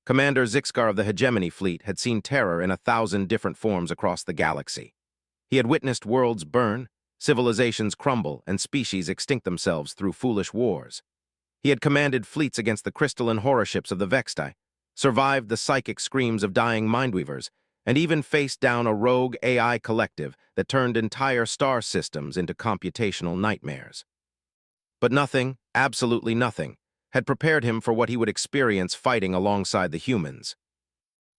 Commander Zixcar of the Hegemony Fleet had seen terror in 1,000 different forms across the galaxy. He had witnessed worlds burn, civilizations crumble, and species extinct themselves through foolish wars. He had commanded fleets against the crystalline horror ships of the Vexti, survived the psychic screams of dying mindweavers, and even faced down a rogue AI collective that turned entire star systems into computational nightmares. But nothing, absolutely nothing, had prepared him for what he would experience fighting alongside the humans.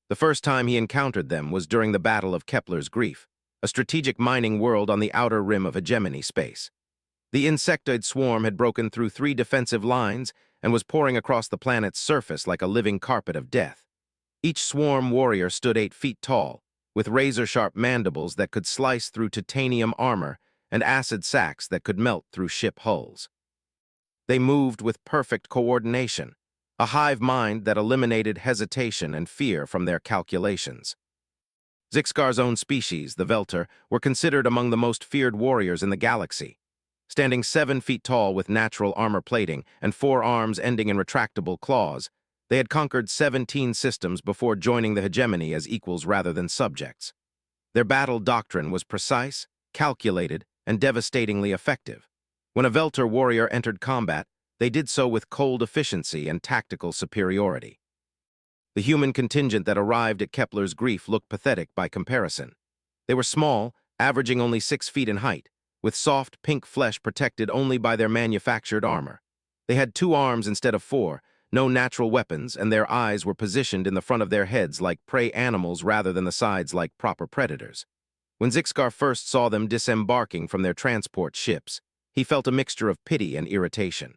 The first time he encountered them was during the Battle of Kepler's Grief, a strategic mining world on the outer rim of hegemony space. The insectoid swarm had broken through 3 defensive lines and was pouring across the planet's surface like a living carpet of death. Each swarm warrior stood 8 feet tall, with razor-sharp mandibles that could slice through titanium armor and acid sacs that could melt through ship hulls. They moved with perfect coordination, a hive mind that eliminated hesitation and fear from their calculations. Zixcar's own species, the Velter, were considered among the most feared warriors in the galaxy. Standing 7 feet tall with natural armor plating and 4 arms ending in retractable claws, they had conquered 17 systems before joining the hegemony as equals rather than subjects. Their battle doctrine was precise, calculated, and devastatingly effective. When a Velter warrior entered combat, they did so with cold efficiency and tactical superiority. The human contingent that arrived at Kepler's Grief looked pathetic by comparison. They were small, averaging only 6 feet in height, with soft, pink flesh protected only by their manufactured armor. They had 2 arms instead of 4, no natural weapons, and their eyes were positioned in the front of their heads like prey animals rather than the sides like proper predators. When Zixcar first saw them disembarking from their transport ships, he felt a mixture of pity and irritation.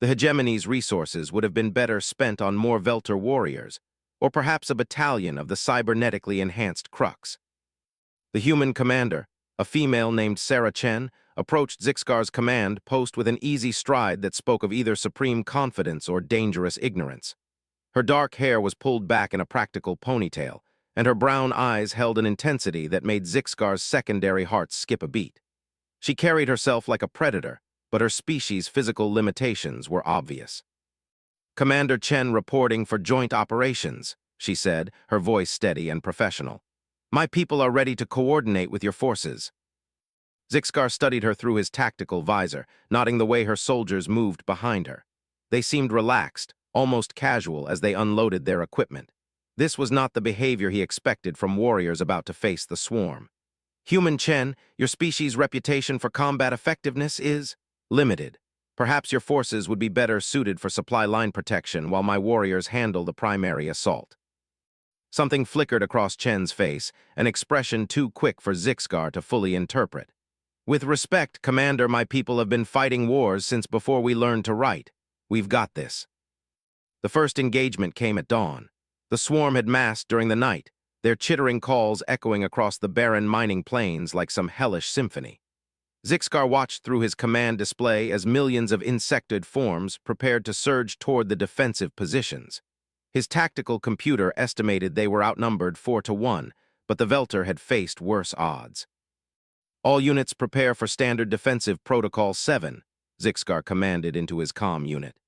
The hegemony's resources would have been better spent on more Velter warriors, or perhaps a battalion of the cybernetically enhanced Crux. The human commander, a female named Sarah Chen, approached Zixcar's command post with an easy stride that spoke of either supreme confidence or dangerous ignorance. Her dark hair was pulled back in a practical ponytail, and her brown eyes held an intensity that made Zixcar's secondary hearts skip a beat. She carried herself like a predator, but her species' physical limitations were obvious. "Commander Chen reporting for joint operations," she said, her voice steady and professional. "My people are ready to coordinate with your forces." Zixcar studied her through his tactical visor, noting the way her soldiers moved behind her. They seemed relaxed, almost casual as they unloaded their equipment. This was not the behavior he expected from warriors about to face the swarm. "Human Chen, your species' reputation for combat effectiveness is limited. Perhaps your forces would be better suited for supply line protection while my warriors handle the primary assault." Something flickered across Chen's face, an expression too quick for Zixcar to fully interpret. "With respect, Commander, my people have been fighting wars since before we learned to write. We've got this." The first engagement came at dawn. The swarm had massed during the night, their chittering calls echoing across the barren mining plains like some hellish symphony. Zixcar watched through his command display as millions of insectoid forms prepared to surge toward the defensive positions. His tactical computer estimated they were outnumbered 4-1, but the Velter had faced worse odds. "All units prepare for Standard Defensive Protocol 7, Zixcar commanded into his comm unit.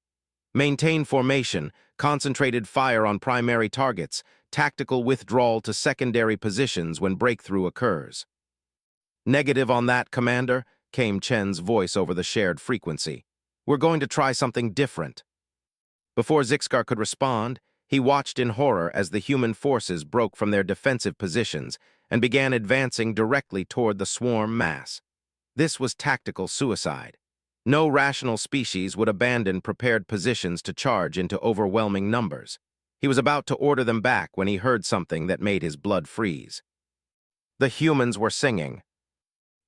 "Maintain formation, concentrated fire on primary targets, tactical withdrawal to secondary positions when breakthrough occurs." "Negative on that, Commander," came Chen's voice over the shared frequency. "We're going to try something different." Before Zixcar could respond, he watched in horror as the human forces broke from their defensive positions and began advancing directly toward the swarm mass. This was tactical suicide. No rational species would abandon prepared positions to charge into overwhelming numbers. He was about to order them back when he heard something that made his blood freeze. The humans were singing.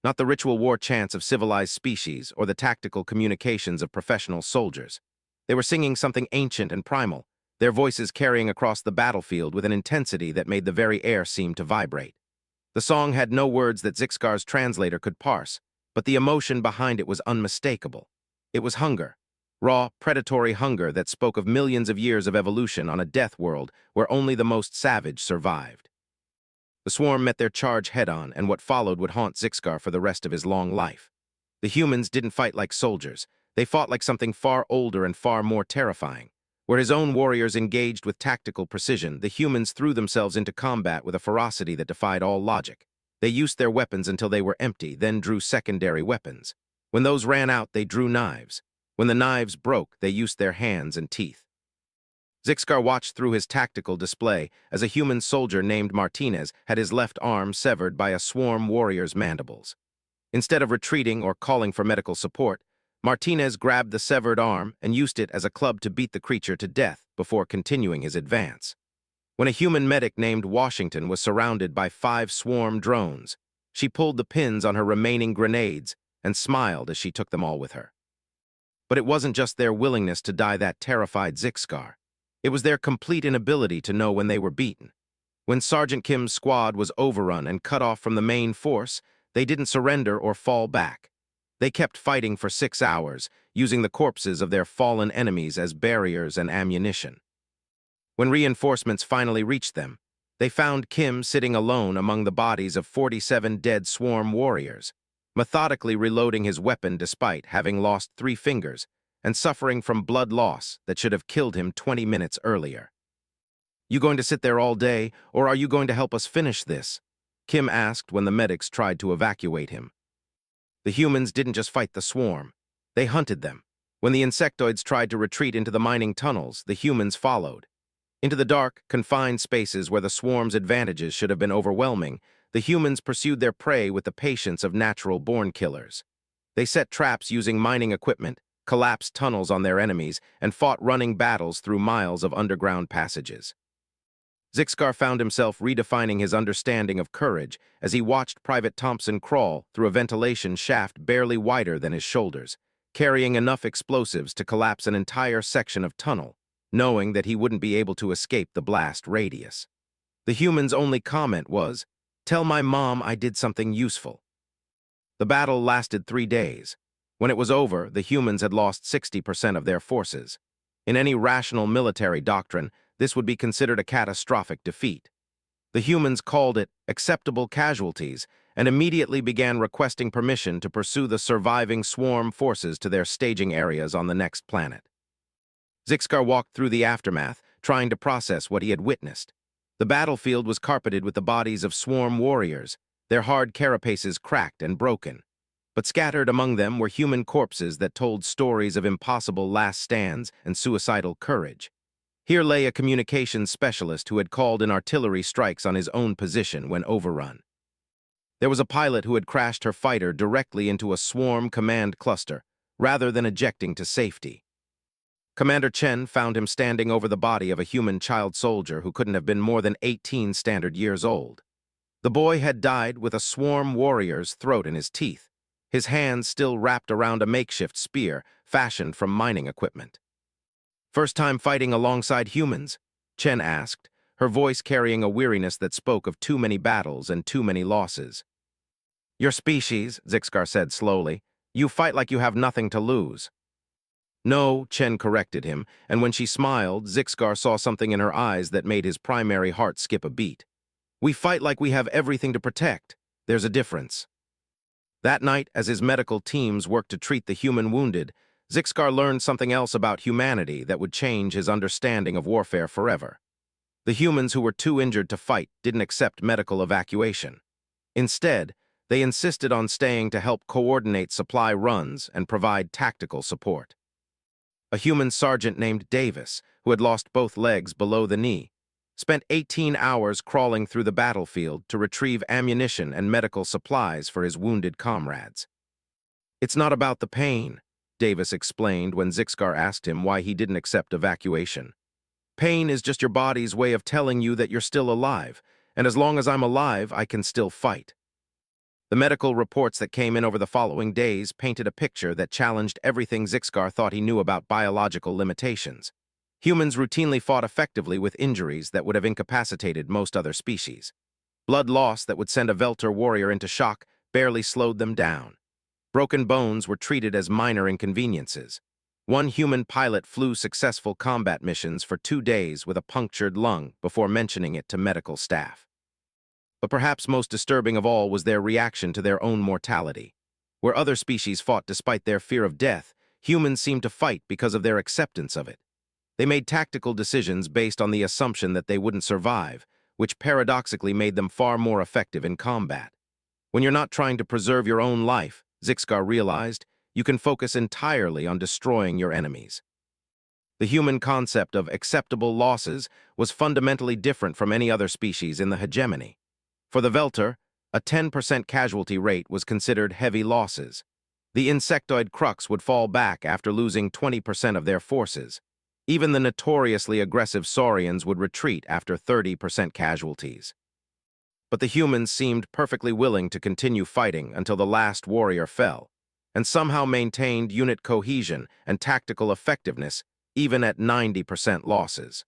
Not the ritual war chants of civilized species or the tactical communications of professional soldiers. They were singing something ancient and primal, their voices carrying across the battlefield with an intensity that made the very air seem to vibrate. The song had no words that Zixcar's translator could parse, but the emotion behind it was unmistakable. It was hunger, raw, predatory hunger that spoke of millions of years of evolution on a death world where only the most savage survived. The swarm met their charge head-on, and what followed would haunt Zixcar for the rest of his long life. The humans didn't fight like soldiers. They fought like something far older and far more terrifying. Where his own warriors engaged with tactical precision, the humans threw themselves into combat with a ferocity that defied all logic. They used their weapons until they were empty, then drew secondary weapons. When those ran out, they drew knives. When the knives broke, they used their hands and teeth. Zixcar watched through his tactical display as a human soldier named Martinez had his left arm severed by a swarm warrior's mandibles. Instead of retreating or calling for medical support, Martinez grabbed the severed arm and used it as a club to beat the creature to death before continuing his advance. When a human medic named Washington was surrounded by 5 swarm drones, she pulled the pins on her remaining grenades and smiled as she took them all with her. But it wasn't just their willingness to die that terrified Zixcar. It was their complete inability to know when they were beaten. When Sergeant Kim's squad was overrun and cut off from the main force, they didn't surrender or fall back. They kept fighting for 6 hours, using the corpses of their fallen enemies as barriers and ammunition. When reinforcements finally reached them, they found Kim sitting alone among the bodies of 47 dead swarm warriors, methodically reloading his weapon despite having lost 3 fingers and suffering from blood loss that should have killed him 20 minutes earlier. "You going to sit there all day, or are you going to help us finish this?" Kim asked when the medics tried to evacuate him. The humans didn't just fight the swarm. They hunted them. When the insectoids tried to retreat into the mining tunnels, the humans followed. Into the dark, confined spaces where the swarm's advantages should have been overwhelming, the humans pursued their prey with the patience of natural-born killers. They set traps using mining equipment, collapsed tunnels on their enemies, and fought running battles through miles of underground passages. Zixcar found himself redefining his understanding of courage as he watched Private Thompson crawl through a ventilation shaft barely wider than his shoulders, carrying enough explosives to collapse an entire section of tunnel, knowing that he wouldn't be able to escape the blast radius. The human's only comment was, "Tell my mom I did something useful." The battle lasted 3 days. When it was over, the humans had lost 60% of their forces. In any rational military doctrine, this would be considered a catastrophic defeat. The humans called it acceptable casualties and immediately began requesting permission to pursue the surviving swarm forces to their staging areas on the next planet. Zixcar walked through the aftermath, trying to process what he had witnessed. The battlefield was carpeted with the bodies of swarm warriors, their hard carapaces cracked and broken. But scattered among them were human corpses that told stories of impossible last stands and suicidal courage. Here lay a communications specialist who had called in artillery strikes on his own position when overrun. There was a pilot who had crashed her fighter directly into a swarm command cluster, rather than ejecting to safety. Commander Chen found him standing over the body of a human child soldier who couldn't have been more than 18 standard years old. The boy had died with a swarm warrior's throat in his teeth, his hands still wrapped around a makeshift spear fashioned from mining equipment. "First time fighting alongside humans?" Chen asked, her voice carrying a weariness that spoke of too many battles and too many losses. "Your species," Zixcar said slowly. "You fight like you have nothing to lose." "No," Chen corrected him, and when she smiled, Zixcar saw something in her eyes that made his primary heart skip a beat. "We fight like we have everything to protect. There's a difference." That night, as his medical teams worked to treat the human wounded, Zixcar learned something else about humanity that would change his understanding of warfare forever. The humans who were too injured to fight didn't accept medical evacuation. Instead, they insisted on staying to help coordinate supply runs and provide tactical support. A human sergeant named Davis, who had lost both legs below the knee, spent 18 hours crawling through the battlefield to retrieve ammunition and medical supplies for his wounded comrades. "It's not about the pain," Davis explained when Zixcar asked him why he didn't accept evacuation. "Pain is just your body's way of telling you that you're still alive, and as long as I'm alive, I can still fight." The medical reports that came in over the following days painted a picture that challenged everything Zixcar thought he knew about biological limitations. Humans routinely fought effectively with injuries that would have incapacitated most other species. Blood loss that would send a Velter warrior into shock barely slowed them down. Broken bones were treated as minor inconveniences. One human pilot flew successful combat missions for 2 days with a punctured lung before mentioning it to medical staff. But perhaps most disturbing of all was their reaction to their own mortality. Where other species fought despite their fear of death, humans seemed to fight because of their acceptance of it. They made tactical decisions based on the assumption that they wouldn't survive, which paradoxically made them far more effective in combat. When you're not trying to preserve your own life, Zixcar realized, you can focus entirely on destroying your enemies. The human concept of acceptable losses was fundamentally different from any other species in the hegemony. For the Velter, a 10% casualty rate was considered heavy losses. The insectoid crux would fall back after losing 20% of their forces. Even the notoriously aggressive saurians would retreat after 30% casualties. But the humans seemed perfectly willing to continue fighting until the last warrior fell, and somehow maintained unit cohesion and tactical effectiveness even at 90% losses.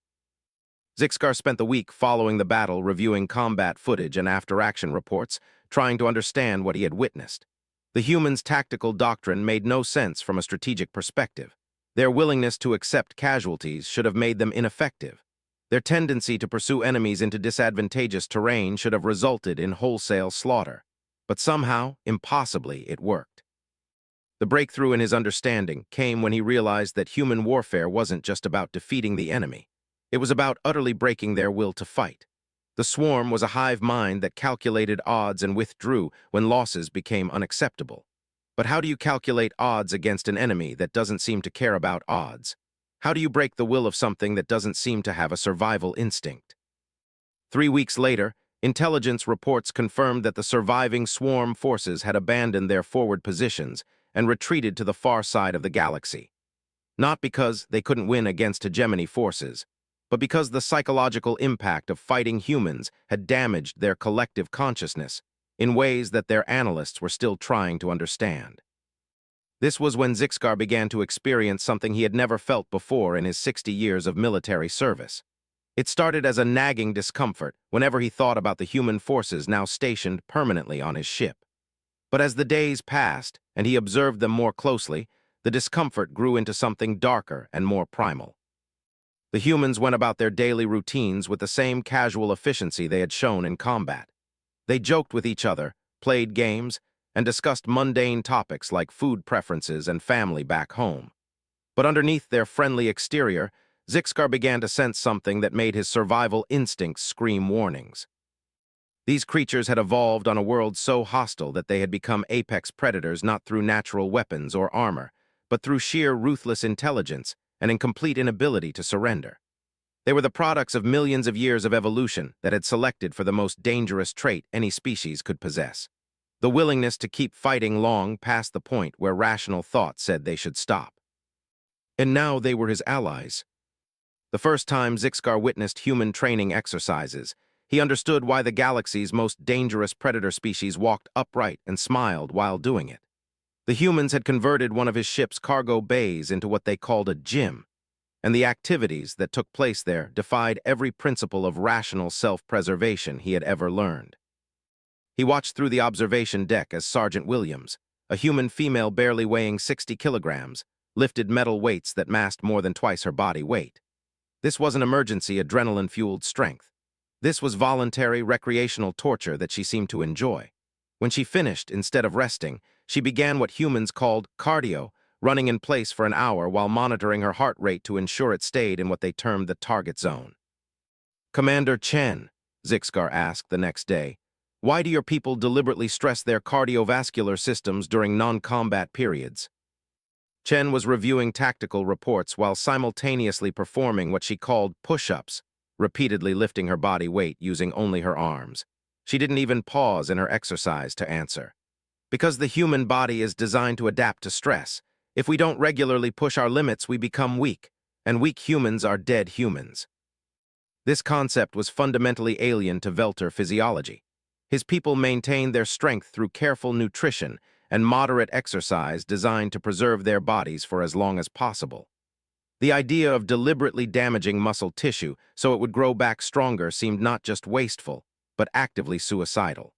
Zixcar spent the week following the battle reviewing combat footage and after-action reports, trying to understand what he had witnessed. The humans' tactical doctrine made no sense from a strategic perspective. Their willingness to accept casualties should have made them ineffective. Their tendency to pursue enemies into disadvantageous terrain should have resulted in wholesale slaughter. But somehow, impossibly, it worked. The breakthrough in his understanding came when he realized that human warfare wasn't just about defeating the enemy. It was about utterly breaking their will to fight. The swarm was a hive mind that calculated odds and withdrew when losses became unacceptable. But how do you calculate odds against an enemy that doesn't seem to care about odds? How do you break the will of something that doesn't seem to have a survival instinct? 3 weeks later, intelligence reports confirmed that the surviving swarm forces had abandoned their forward positions and retreated to the far side of the galaxy. Not because they couldn't win against hegemony forces, but because the psychological impact of fighting humans had damaged their collective consciousness in ways that their analysts were still trying to understand. This was when Zixcar began to experience something he had never felt before in his 60 years of military service. It started as a nagging discomfort whenever he thought about the human forces now stationed permanently on his ship. But as the days passed and he observed them more closely, the discomfort grew into something darker and more primal. The humans went about their daily routines with the same casual efficiency they had shown in combat. They joked with each other, played games, and discussed mundane topics like food preferences and family back home. But underneath their friendly exterior, Zixcar began to sense something that made his survival instincts scream warnings. These creatures had evolved on a world so hostile that they had become apex predators not through natural weapons or armor, but through sheer ruthless intelligence and in complete inability to surrender. They were the products of millions of years of evolution that had selected for the most dangerous trait any species could possess: the willingness to keep fighting long past the point where rational thought said they should stop. And now they were his allies. The first time Zixcar witnessed human training exercises, he understood why the galaxy's most dangerous predator species walked upright and smiled while doing it. The humans had converted one of his ship's cargo bays into what they called a gym, and the activities that took place there defied every principle of rational self-preservation he had ever learned. He watched through the observation deck as Sergeant Williams, a human female barely weighing 60 kilograms, lifted metal weights that massed more than twice her body weight. This wasn't emergency adrenaline-fueled strength. This was voluntary recreational torture that she seemed to enjoy. When she finished, instead of resting, she began what humans called cardio, running in place for an hour while monitoring her heart rate to ensure it stayed in what they termed the target zone. "Commander Chen," Zixcar asked the next day, "why do your people deliberately stress their cardiovascular systems during non-combat periods?" Chen was reviewing tactical reports while simultaneously performing what she called push-ups, repeatedly lifting her body weight using only her arms. She didn't even pause in her exercise to answer. "Because the human body is designed to adapt to stress. If we don't regularly push our limits, we become weak, and weak humans are dead humans." This concept was fundamentally alien to Velter physiology. His people maintained their strength through careful nutrition and moderate exercise designed to preserve their bodies for as long as possible. The idea of deliberately damaging muscle tissue so it would grow back stronger seemed not just wasteful, but actively suicidal.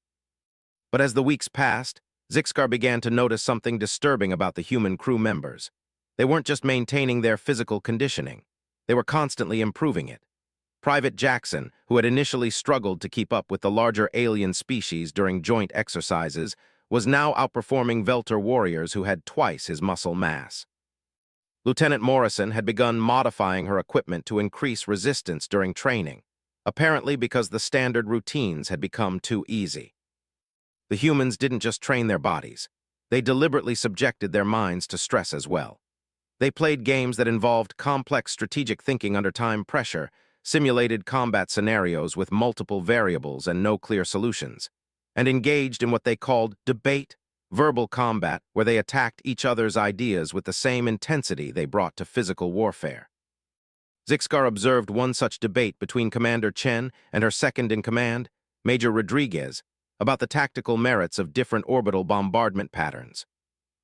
But as the weeks passed, Zixcar began to notice something disturbing about the human crew members. They weren't just maintaining their physical conditioning. They were constantly improving it. Private Jackson, who had initially struggled to keep up with the larger alien species during joint exercises, was now outperforming Velter warriors who had twice his muscle mass. Lieutenant Morrison had begun modifying her equipment to increase resistance during training, apparently because the standard routines had become too easy. The humans didn't just train their bodies. They deliberately subjected their minds to stress as well. They played games that involved complex strategic thinking under time pressure, simulated combat scenarios with multiple variables and no clear solutions, and engaged in what they called debate, verbal combat, where they attacked each other's ideas with the same intensity they brought to physical warfare. Zixcar observed one such debate between Commander Chen and her second-in-command, Major Rodriguez, about the tactical merits of different orbital bombardment patterns.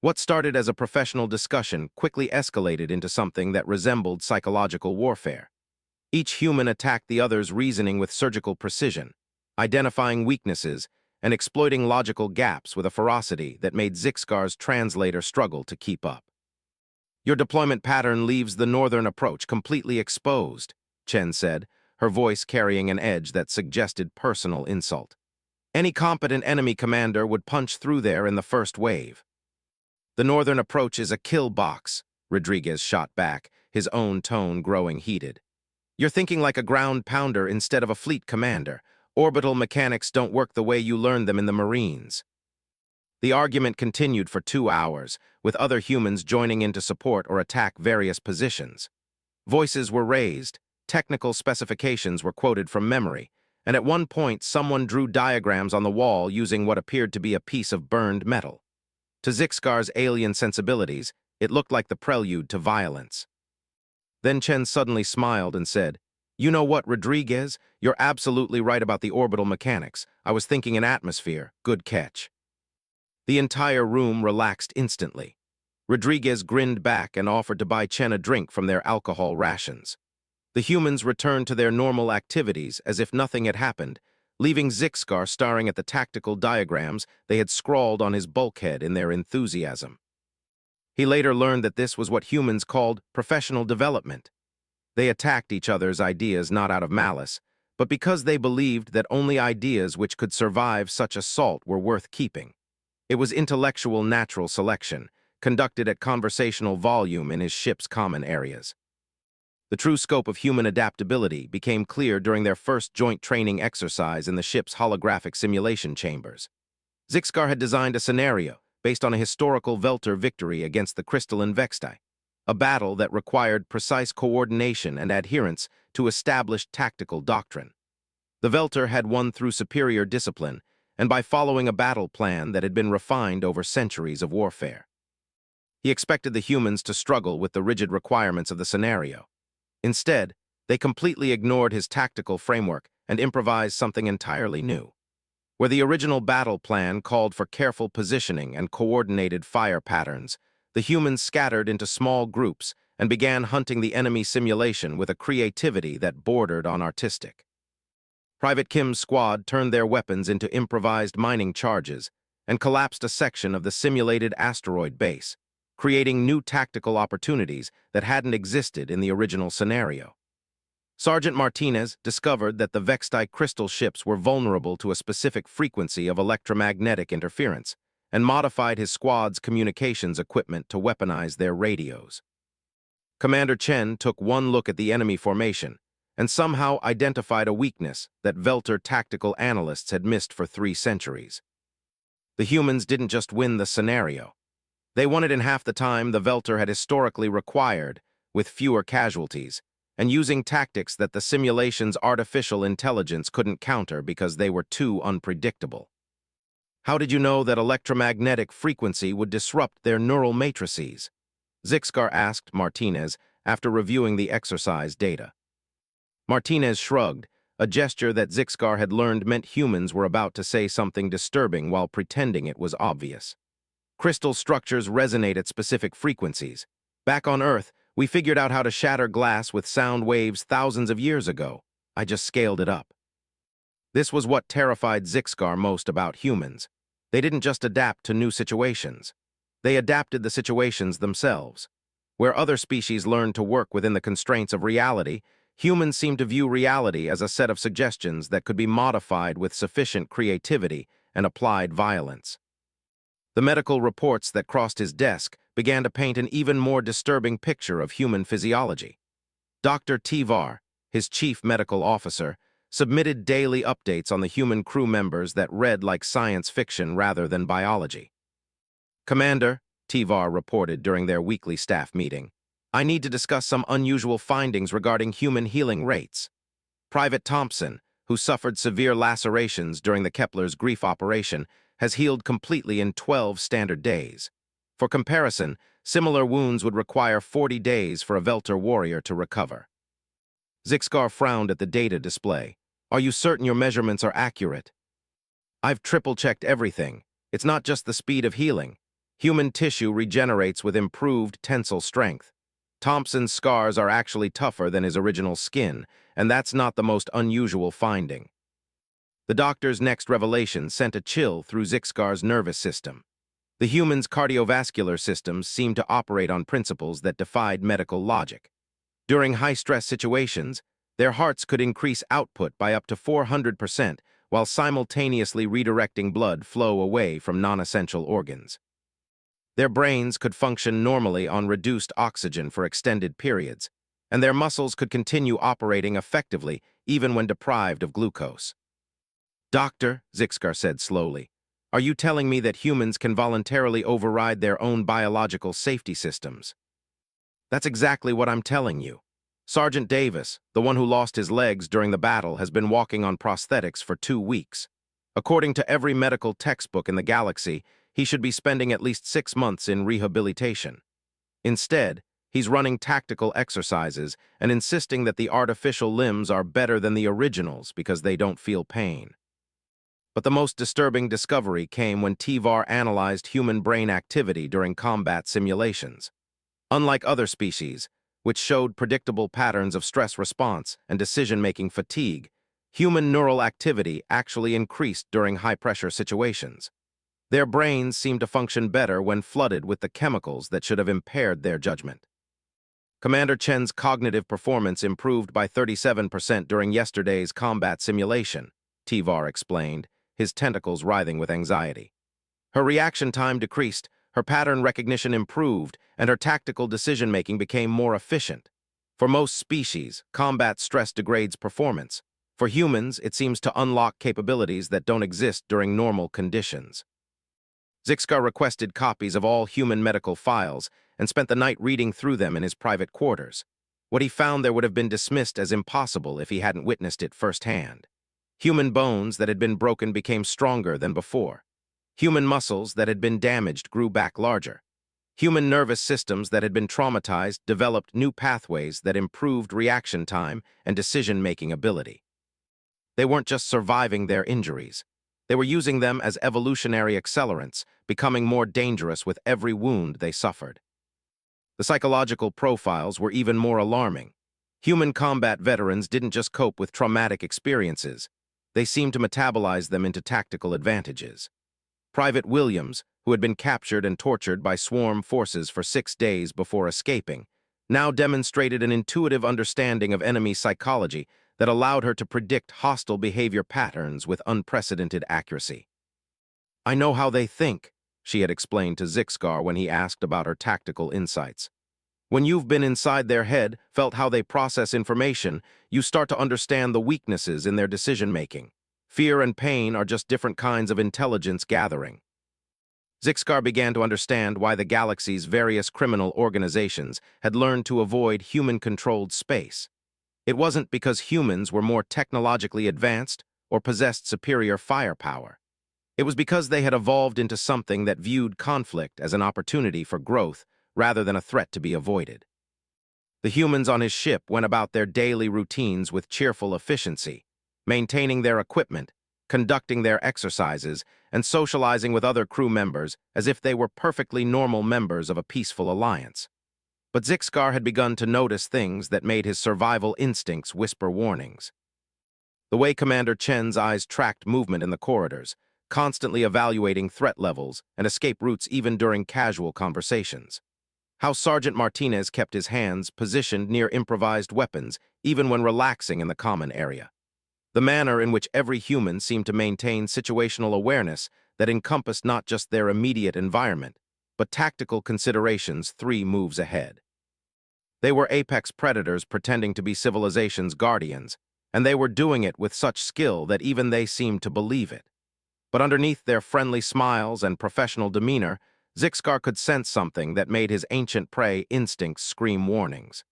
What started as a professional discussion quickly escalated into something that resembled psychological warfare. Each human attacked the other's reasoning with surgical precision, identifying weaknesses and exploiting logical gaps with a ferocity that made Zixcar's translator struggle to keep up. "Your deployment pattern leaves the northern approach completely exposed," Chen said, her voice carrying an edge that suggested personal insult. "Any competent enemy commander would punch through there in the first wave." "The northern approach is a kill box," Rodriguez shot back, his own tone growing heated. "You're thinking like a ground pounder instead of a fleet commander. Orbital mechanics don't work the way you learned them in the Marines." The argument continued for 2 hours, with other humans joining in to support or attack various positions. Voices were raised, technical specifications were quoted from memory, and at one point someone drew diagrams on the wall using what appeared to be a piece of burned metal. To Zixcar's alien sensibilities, it looked like the prelude to violence. Then Chen suddenly smiled and said, "You know what, Rodriguez? You're absolutely right about the orbital mechanics. I was thinking in atmosphere. Good catch." The entire room relaxed instantly. Rodriguez grinned back and offered to buy Chen a drink from their alcohol rations. The humans returned to their normal activities as if nothing had happened, leaving Zixcar staring at the tactical diagrams they had scrawled on his bulkhead in their enthusiasm. He later learned that this was what humans called professional development. They attacked each other's ideas not out of malice, but because they believed that only ideas which could survive such assault were worth keeping. It was intellectual natural selection, conducted at conversational volume in his ship's common areas. The true scope of human adaptability became clear during their first joint training exercise in the ship's holographic simulation chambers. Zixcar had designed a scenario based on a historical Welter victory against the crystalline Vextai, a battle that required precise coordination and adherence to established tactical doctrine. The Welter had won through superior discipline and by following a battle plan that had been refined over centuries of warfare. He expected the humans to struggle with the rigid requirements of the scenario. Instead, they completely ignored his tactical framework and improvised something entirely new. Where the original battle plan called for careful positioning and coordinated fire patterns, the humans scattered into small groups and began hunting the enemy simulation with a creativity that bordered on artistic. Private Kim's squad turned their weapons into improvised mining charges and collapsed a section of the simulated asteroid base, creating new tactical opportunities that hadn't existed in the original scenario. Sergeant Martinez discovered that the Vextai crystal ships were vulnerable to a specific frequency of electromagnetic interference and modified his squad's communications equipment to weaponize their radios. Commander Chen took one look at the enemy formation and somehow identified a weakness that Welter tactical analysts had missed for 3 centuries. The humans didn't just win the scenario. They won it in half the time the Welter had historically required, with fewer casualties, and using tactics that the simulation's artificial intelligence couldn't counter because they were too unpredictable. "How did you know that electromagnetic frequency would disrupt their neural matrices?" Zixcar asked Martinez after reviewing the exercise data. Martinez shrugged, a gesture that Zixcar had learned meant humans were about to say something disturbing while pretending it was obvious. "Crystal structures resonate at specific frequencies. Back on Earth, we figured out how to shatter glass with sound waves thousands of years ago. I just scaled it up." This was what terrified Zixcar most about humans. They didn't just adapt to new situations. They adapted the situations themselves. Where other species learned to work within the constraints of reality, humans seemed to view reality as a set of suggestions that could be modified with sufficient creativity and applied violence. The medical reports that crossed his desk began to paint an even more disturbing picture of human physiology. Dr. Tivar, his chief medical officer, submitted daily updates on the human crew members that read like science fiction rather than biology. "Commander," Tivar reported during their weekly staff meeting, "I need to discuss some unusual findings regarding human healing rates. Private Thompson, who suffered severe lacerations during the Kepler's grief operation, has healed completely in 12 standard days. For comparison, similar wounds would require 40 days for a Velter warrior to recover." Zixgar frowned at the data display. "Are you certain your measurements are accurate?" "I've triple-checked everything. It's not just the speed of healing. Human tissue regenerates with improved tensile strength. Thompson's scars are actually tougher than his original skin, and that's not the most unusual finding." The doctor's next revelation sent a chill through Zixgar's nervous system. The human's cardiovascular systems seemed to operate on principles that defied medical logic. During high-stress situations, their hearts could increase output by up to 400% while simultaneously redirecting blood flow away from non-essential organs. Their brains could function normally on reduced oxygen for extended periods, and their muscles could continue operating effectively even when deprived of glucose. "Doctor," Zixgar said slowly, "are you telling me that humans can voluntarily override their own biological safety systems?" "That's exactly what I'm telling you. Sergeant Davis, the one who lost his legs during the battle, has been walking on prosthetics for 2 weeks. According to every medical textbook in the galaxy, he should be spending at least 6 months in rehabilitation. Instead, he's running tactical exercises and insisting that the artificial limbs are better than the originals because they don't feel pain." But the most disturbing discovery came when Tivar analyzed human brain activity during combat simulations. Unlike other species, which showed predictable patterns of stress response and decision-making fatigue, human neural activity actually increased during high-pressure situations. Their brains seemed to function better when flooded with the chemicals that should have impaired their judgment. "Commander Chen's cognitive performance improved by 37% during yesterday's combat simulation," Tivar explained, his tentacles writhing with anxiety. "Her reaction time decreased, her pattern recognition improved, and her tactical decision-making became more efficient. For most species, combat stress degrades performance. For humans, it seems to unlock capabilities that don't exist during normal conditions." Zixgar requested copies of all human medical files and spent the night reading through them in his private quarters. What he found there would have been dismissed as impossible if he hadn't witnessed it firsthand. Human bones that had been broken became stronger than before. Human muscles that had been damaged grew back larger. Human nervous systems that had been traumatized developed new pathways that improved reaction time and decision-making ability. They weren't just surviving their injuries. They were using them as evolutionary accelerants, becoming more dangerous with every wound they suffered. The psychological profiles were even more alarming. Human combat veterans didn't just cope with traumatic experiences. They seemed to metabolize them into tactical advantages. Private Williams, who had been captured and tortured by swarm forces for 6 days before escaping, now demonstrated an intuitive understanding of enemy psychology that allowed her to predict hostile behavior patterns with unprecedented accuracy. "I know how they think," she had explained to Zixgar when he asked about her tactical insights. "When you've been inside their head, felt how they process information, you start to understand the weaknesses in their decision-making. Fear and pain are just different kinds of intelligence gathering." Zixgar began to understand why the galaxy's various criminal organizations had learned to avoid human-controlled space. It wasn't because humans were more technologically advanced or possessed superior firepower. It was because they had evolved into something that viewed conflict as an opportunity for growth rather than a threat to be avoided. The humans on his ship went about their daily routines with cheerful efficiency, maintaining their equipment, conducting their exercises, and socializing with other crew members as if they were perfectly normal members of a peaceful alliance. But Zixgar had begun to notice things that made his survival instincts whisper warnings. The way Commander Chen's eyes tracked movement in the corridors, constantly evaluating threat levels and escape routes even during casual conversations. How Sergeant Martinez kept his hands positioned near improvised weapons, even when relaxing in the common area. The manner in which every human seemed to maintain situational awareness that encompassed not just their immediate environment, but tactical considerations 3 moves ahead. They were apex predators pretending to be civilization's guardians, and they were doing it with such skill that even they seemed to believe it. But underneath their friendly smiles and professional demeanor, Zixcar could sense something that made his ancient prey instincts scream warnings.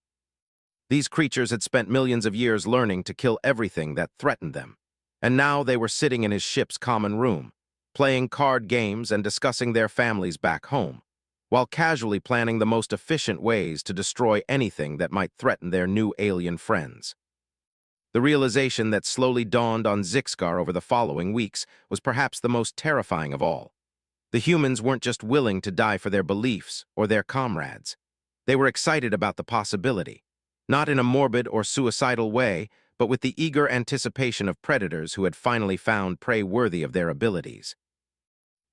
These creatures had spent millions of years learning to kill everything that threatened them, and now they were sitting in his ship's common room, playing card games and discussing their families back home, while casually planning the most efficient ways to destroy anything that might threaten their new alien friends. The realization that slowly dawned on Zixcar over the following weeks was perhaps the most terrifying of all. The humans weren't just willing to die for their beliefs or their comrades. They were excited about the possibility, not in a morbid or suicidal way, but with the eager anticipation of predators who had finally found prey worthy of their abilities.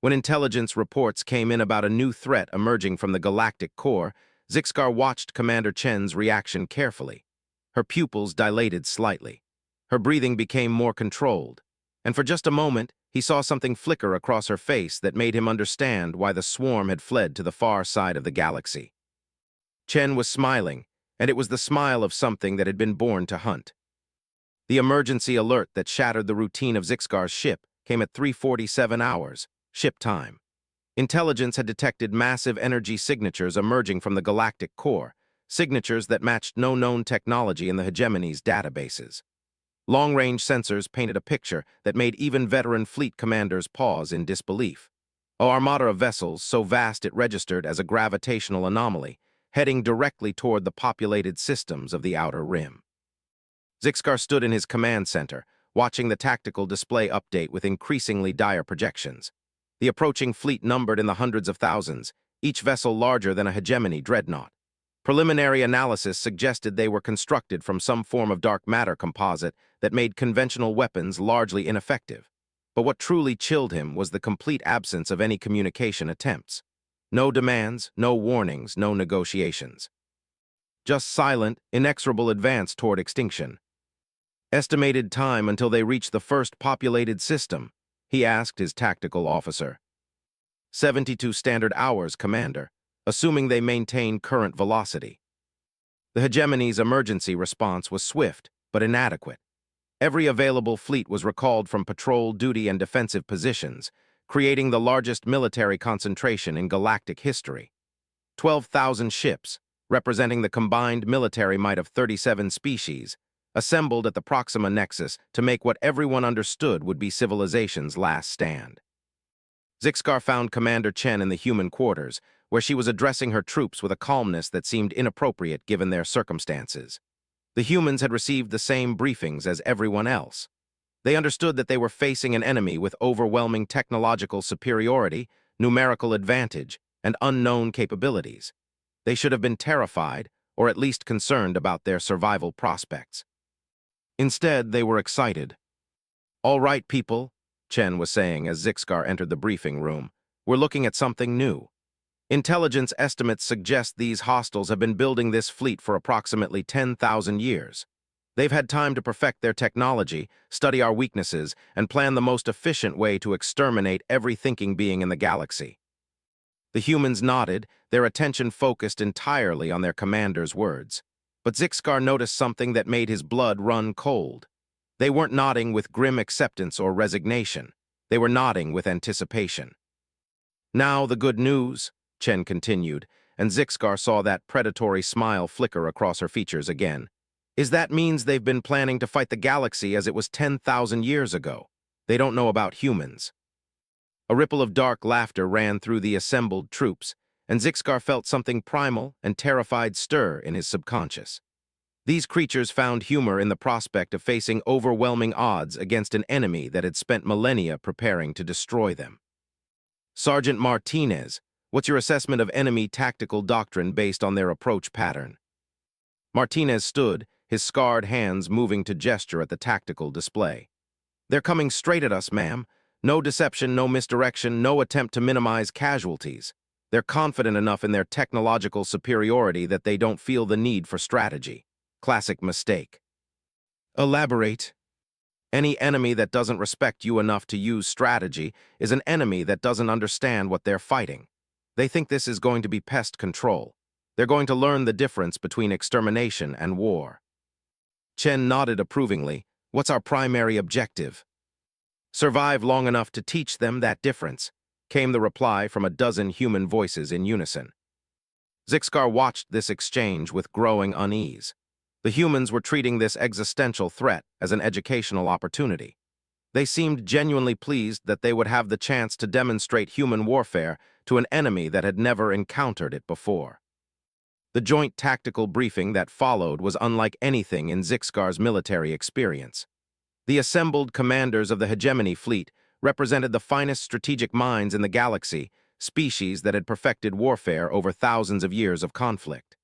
When intelligence reports came in about a new threat emerging from the galactic core, Zixcar watched Commander Chen's reaction carefully. Her pupils dilated slightly. Her breathing became more controlled, and for just a moment, he saw something flicker across her face that made him understand why the swarm had fled to the far side of the galaxy. Chen was smiling, and it was the smile of something that had been born to hunt. The emergency alert that shattered the routine of Zixcar's ship came at 3:47 hours, ship time. Intelligence had detected massive energy signatures emerging from the galactic core, signatures that matched no known technology in the hegemony's databases. Long-range sensors painted a picture that made even veteran fleet commanders pause in disbelief. An armada of vessels so vast it registered as a gravitational anomaly, heading directly toward the populated systems of the Outer Rim. Zixcar stood in his command center, watching the tactical display update with increasingly dire projections. The approaching fleet numbered in the hundreds of thousands, each vessel larger than a hegemony dreadnought. Preliminary analysis suggested they were constructed from some form of dark matter composite that made conventional weapons largely ineffective. But what truly chilled him was the complete absence of any communication attempts. No demands, no warnings, no negotiations. Just silent, inexorable advance toward extinction. Estimated time until they reach the first populated system, he asked his tactical officer. 72 standard hours, Commander, assuming they maintain current velocity. The hegemony's emergency response was swift, but inadequate. Every available fleet was recalled from patrol duty and defensive positions, creating the largest military concentration in galactic history. 12,000 ships, representing the combined military might of 37 species, assembled at the Proxima Nexus to make what everyone understood would be civilization's last stand. Zixcar found Commander Chen in the human quarters, where she was addressing her troops with a calmness that seemed inappropriate given their circumstances. The humans had received the same briefings as everyone else. They understood that they were facing an enemy with overwhelming technological superiority, numerical advantage, and unknown capabilities. They should have been terrified, or at least concerned about their survival prospects. Instead, they were excited. "All right, people," Chen was saying as Zixcar entered the briefing room. "We're looking at something new. Intelligence estimates suggest these hostiles have been building this fleet for approximately 10,000 years. They've had time to perfect their technology, study our weaknesses, and plan the most efficient way to exterminate every thinking being in the galaxy." The humans nodded, their attention focused entirely on their commander's words. But Zixcar noticed something that made his blood run cold. They weren't nodding with grim acceptance or resignation. They were nodding with anticipation. "Now the good news," Chen continued, and Zixcar saw that predatory smile flicker across her features again, "is that means they've been planning to fight the galaxy as it was 10,000 years ago. They don't know about humans." A ripple of dark laughter ran through the assembled troops, and Zixcar felt something primal and terrified stir in his subconscious. These creatures found humor in the prospect of facing overwhelming odds against an enemy that had spent millennia preparing to destroy them. "Sergeant Martinez, what's your assessment of enemy tactical doctrine based on their approach pattern?" Martinez stood, his scarred hands moving to gesture at the tactical display. "They're coming straight at us, ma'am. No deception, no misdirection, no attempt to minimize casualties. They're confident enough in their technological superiority that they don't feel the need for strategy. Classic mistake." "Elaborate." "Any enemy that doesn't respect you enough to use strategy is an enemy that doesn't understand what they're fighting. They think this is going to be pest control. They're going to learn the difference between extermination and war. Chen nodded approvingly. What's our primary objective? Survive long enough to teach them that difference, came the reply from a dozen human voices in unison. Zixcar watched this exchange with growing unease. The humans were treating this existential threat as an educational opportunity. They seemed genuinely pleased that they would have the chance to demonstrate human warfare to an enemy that had never encountered it before. The joint tactical briefing that followed was unlike anything in Zixcar's military experience. The assembled commanders of the hegemony fleet represented the finest strategic minds in the galaxy, species that had perfected warfare over thousands of years of conflict.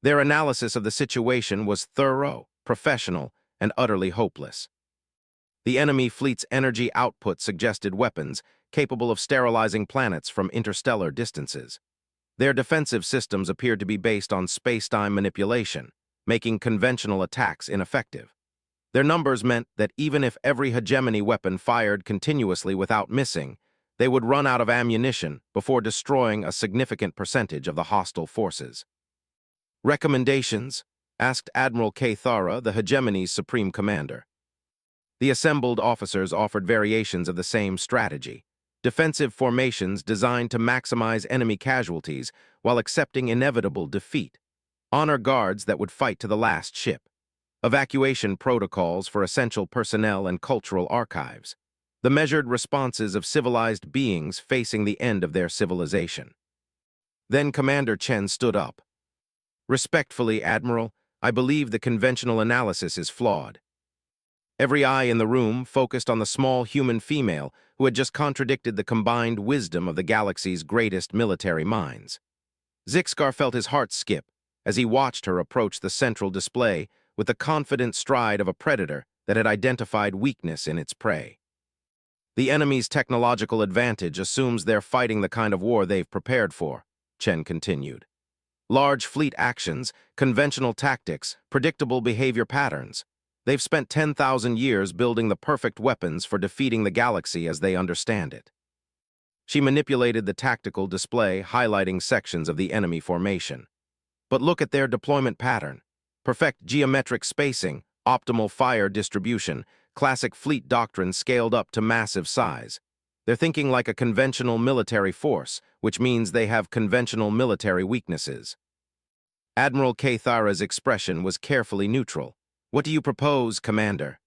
Their analysis of the situation was thorough, professional, and utterly hopeless. The enemy fleet's energy output suggested weapons capable of sterilizing planets from interstellar distances. Their defensive systems appeared to be based on space-time manipulation, making conventional attacks ineffective. Their numbers meant that even if every hegemony weapon fired continuously without missing, they would run out of ammunition before destroying a significant percentage of the hostile forces. Recommendations? Asked Admiral Thara, the hegemony's supreme commander. The assembled officers offered variations of the same strategy. Defensive formations designed to maximize enemy casualties while accepting inevitable defeat. Honor guards that would fight to the last ship. Evacuation protocols for essential personnel and cultural archives. The measured responses of civilized beings facing the end of their civilization. Then Commander Chen stood up. Respectfully, Admiral, I believe the conventional analysis is flawed. Every eye in the room focused on the small human female who had just contradicted the combined wisdom of the galaxy's greatest military minds. Zixcar felt his heart skip as he watched her approach the central display with the confident stride of a predator that had identified weakness in its prey. The enemy's technological advantage assumes they're fighting the kind of war they've prepared for, Chen continued. Large fleet actions, conventional tactics, predictable behavior patterns. They've spent 10,000 years building the perfect weapons for defeating the galaxy as they understand it. She manipulated the tactical display, highlighting sections of the enemy formation. But look at their deployment pattern. Perfect geometric spacing, optimal fire distribution, classic fleet doctrine scaled up to massive size. They're thinking like a conventional military force, which means they have conventional military weaknesses. Admiral Thara's expression was carefully neutral. What do you propose, Commander?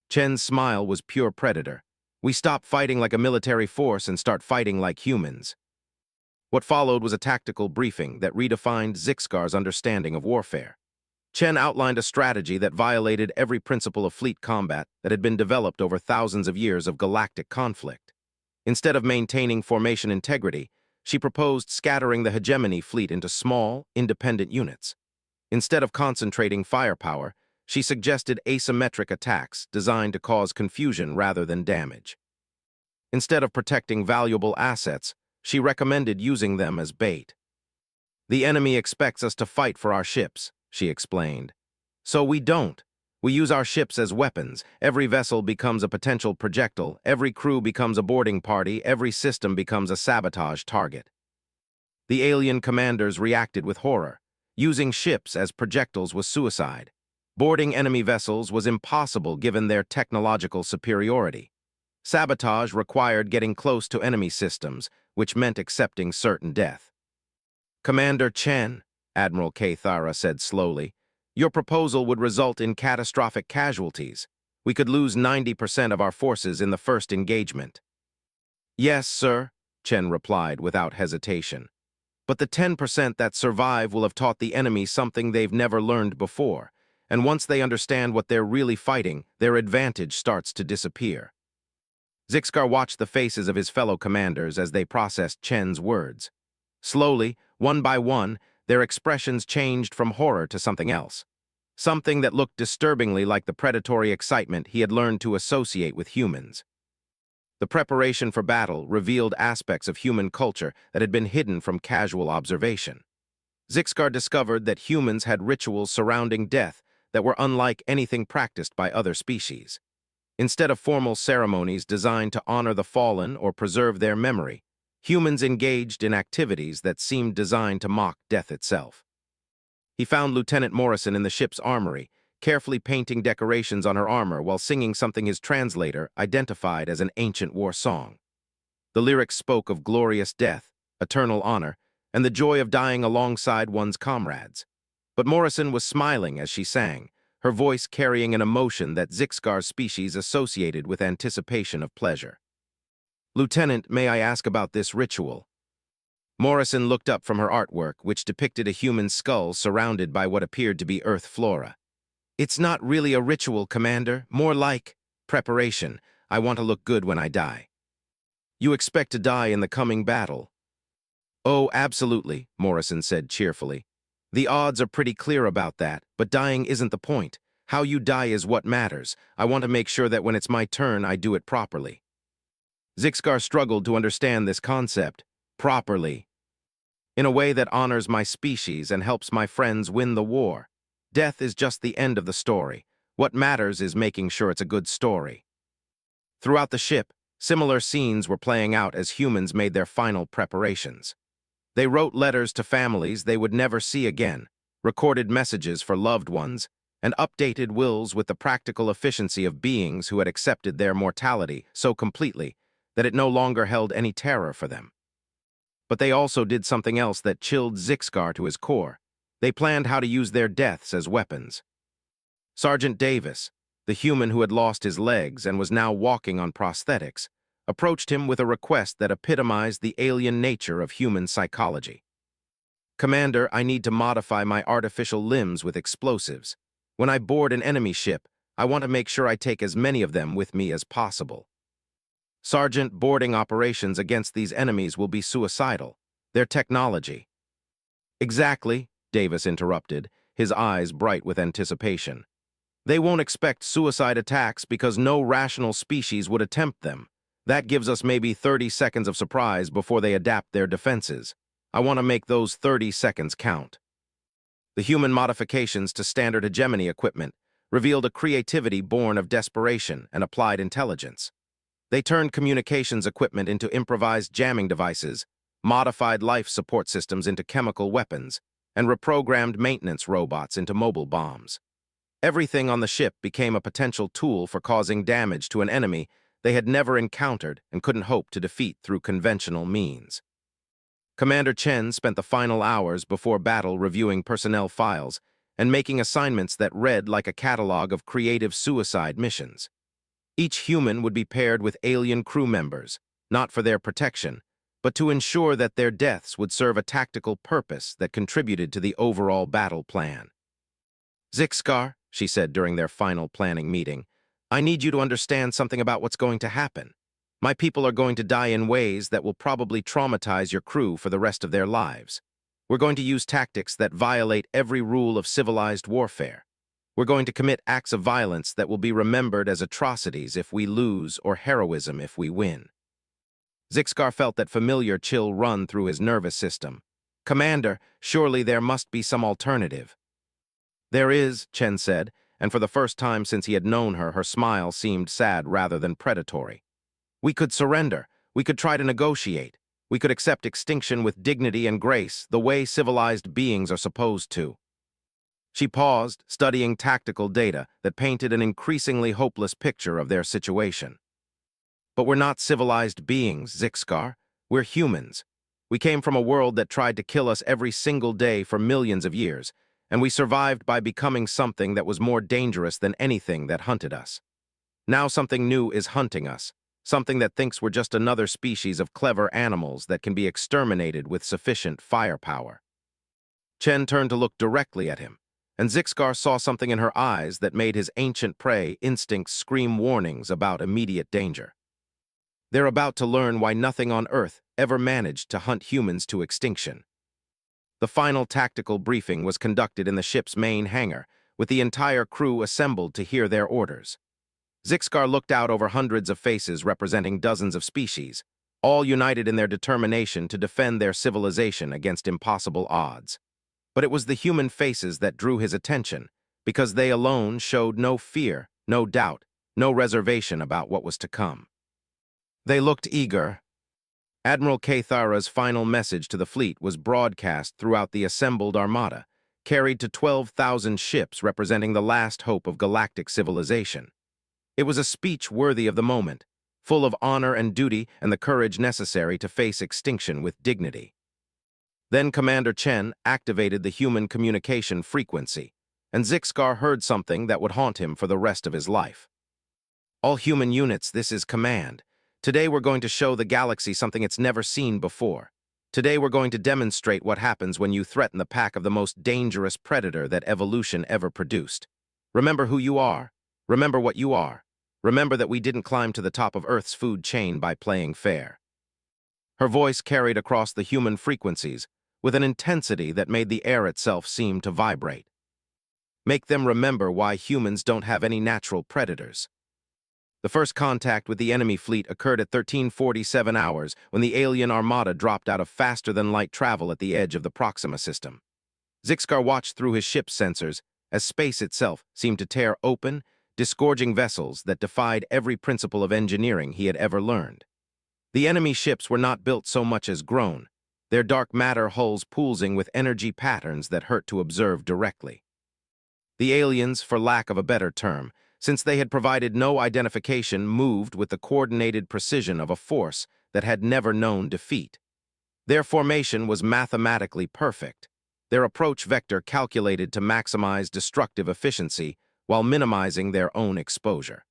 Chen's smile was pure predator. We stop fighting like a military force and start fighting like humans. What followed was a tactical briefing that redefined Zixcar's understanding of warfare. Chen outlined a strategy that violated every principle of fleet combat that had been developed over thousands of years of galactic conflict. Instead of maintaining formation integrity, she proposed scattering the hegemony fleet into small, independent units. Instead of concentrating firepower, she suggested asymmetric attacks designed to cause confusion rather than damage. Instead of protecting valuable assets, she recommended using them as bait. The enemy expects us to fight for our ships, she explained. So we don't. We use our ships as weapons. Every vessel becomes a potential projectile, every crew becomes a boarding party, every system becomes a sabotage target. The alien commanders reacted with horror. Using ships as projectiles was suicide. Boarding enemy vessels was impossible given their technological superiority. Sabotage required getting close to enemy systems, which meant accepting certain death. Commander Chen, Admiral Thara said slowly, your proposal would result in catastrophic casualties. We could lose 90% of our forces in the first engagement. Yes, sir, Chen replied without hesitation. But the 10% that survive will have taught the enemy something they've never learned before, and once they understand what they're really fighting, their advantage starts to disappear. Zixcar watched the faces of his fellow commanders as they processed Chen's words. Slowly, one by one, their expressions changed from horror to something else. Something that looked disturbingly like the predatory excitement he had learned to associate with humans. The preparation for battle revealed aspects of human culture that had been hidden from casual observation. Zixcar discovered that humans had rituals surrounding death that were unlike anything practiced by other species. Instead of formal ceremonies designed to honor the fallen or preserve their memory, humans engaged in activities that seemed designed to mock death itself. He found Lieutenant Morrison in the ship's armory, carefully painting decorations on her armor while singing something his translator identified as an ancient war song. The lyrics spoke of glorious death, eternal honor, and the joy of dying alongside one's comrades. But Morrison was smiling as she sang, her voice carrying an emotion that Zixkar's species associated with anticipation of pleasure. "Lieutenant, may I ask about this ritual?" Morrison looked up from her artwork, which depicted a human skull surrounded by what appeared to be Earth flora. "It's not really a ritual, Commander, more like preparation. I want to look good when I die." "You expect to die in the coming battle?" "Oh, absolutely," Morrison said cheerfully. "The odds are pretty clear about that, but dying isn't the point. How you die is what matters. I want to make sure that when it's my turn, I do it properly." Zixkar struggled to understand this concept. Properly. In a way that honors my species and helps my friends win the war. Death is just the end of the story. What matters is making sure it's a good story. Throughout the ship, similar scenes were playing out as humans made their final preparations. They wrote letters to families they would never see again, recorded messages for loved ones, and updated wills with the practical efficiency of beings who had accepted their mortality so completely that it no longer held any terror for them. But they also did something else that chilled Zixkar to his core. They planned how to use their deaths as weapons. Sergeant Davis, the human who had lost his legs and was now walking on prosthetics, approached him with a request that epitomized the alien nature of human psychology. "Commander, I need to modify my artificial limbs with explosives. When I board an enemy ship, I want to make sure I take as many of them with me as possible." "Sergeant, boarding operations against these enemies will be suicidal. Their technology." "Exactly," Davis interrupted, his eyes bright with anticipation. "They won't expect suicide attacks because no rational species would attempt them. That gives us maybe 30 seconds of surprise before they adapt their defenses. I want to make those 30 seconds count." The human modifications to standard hegemony equipment revealed a creativity born of desperation and applied intelligence. They turned communications equipment into improvised jamming devices, modified life support systems into chemical weapons, and reprogrammed maintenance robots into mobile bombs. Everything on the ship became a potential tool for causing damage to an enemy they had never encountered and couldn't hope to defeat through conventional means. Commander Chen spent the final hours before battle reviewing personnel files and making assignments that read like a catalog of creative suicide missions. Each human would be paired with alien crew members, not for their protection, but to ensure that their deaths would serve a tactical purpose that contributed to the overall battle plan. "Zixkar," she said during their final planning meeting, "I need you to understand something about what's going to happen. My people are going to die in ways that will probably traumatize your crew for the rest of their lives. We're going to use tactics that violate every rule of civilized warfare. We're going to commit acts of violence that will be remembered as atrocities if we lose or heroism if we win." Zixkar felt that familiar chill run through his nervous system. "Commander, surely there must be some alternative." "There is," Chen said, and for the first time since he had known her, her smile seemed sad rather than predatory. "We could surrender. We could try to negotiate. We could accept extinction with dignity and grace, the way civilized beings are supposed to." She paused, studying tactical data that painted an increasingly hopeless picture of their situation. "But we're not civilized beings, Zixkar. We're humans. We came from a world that tried to kill us every single day for millions of years, and we survived by becoming something that was more dangerous than anything that hunted us. Now something new is hunting us, something that thinks we're just another species of clever animals that can be exterminated with sufficient firepower." Chen turned to look directly at him, and Zixkar saw something in her eyes that made his ancient prey instincts scream warnings about immediate danger. "They're about to learn why nothing on Earth ever managed to hunt humans to extinction." The final tactical briefing was conducted in the ship's main hangar, with the entire crew assembled to hear their orders. Zixkar looked out over hundreds of faces representing dozens of species, all united in their determination to defend their civilization against impossible odds. But it was the human faces that drew his attention, because they alone showed no fear, no doubt, no reservation about what was to come. They looked eager. Admiral Cathara's final message to the fleet was broadcast throughout the assembled armada, carried to 12,000 ships representing the last hope of galactic civilization. It was a speech worthy of the moment, full of honor and duty and the courage necessary to face extinction with dignity. Then Commander Chen activated the human communication frequency, and Zixcar heard something that would haunt him for the rest of his life. All human units, this is command. Today we're going to show the galaxy something it's never seen before. Today we're going to demonstrate what happens when you threaten the pack of the most dangerous predator that evolution ever produced. Remember who you are. Remember what you are. Remember that we didn't climb to the top of Earth's food chain by playing fair. Her voice carried across the human frequencies with an intensity that made the air itself seem to vibrate. Make them remember why humans don't have any natural predators. The first contact with the enemy fleet occurred at 1347 hours when the alien armada dropped out of faster-than-light travel at the edge of the Proxima system. Zixcar watched through his ship's sensors as space itself seemed to tear open, disgorging vessels that defied every principle of engineering he had ever learned. The enemy ships were not built so much as grown, their dark matter hulls pulsing with energy patterns that hurt to observe directly. The aliens, for lack of a better term, since they had provided no identification, moved with the coordinated precision of a force that had never known defeat. Their formation was mathematically perfect, their approach vector calculated to maximize destructive efficiency while minimizing their own exposure.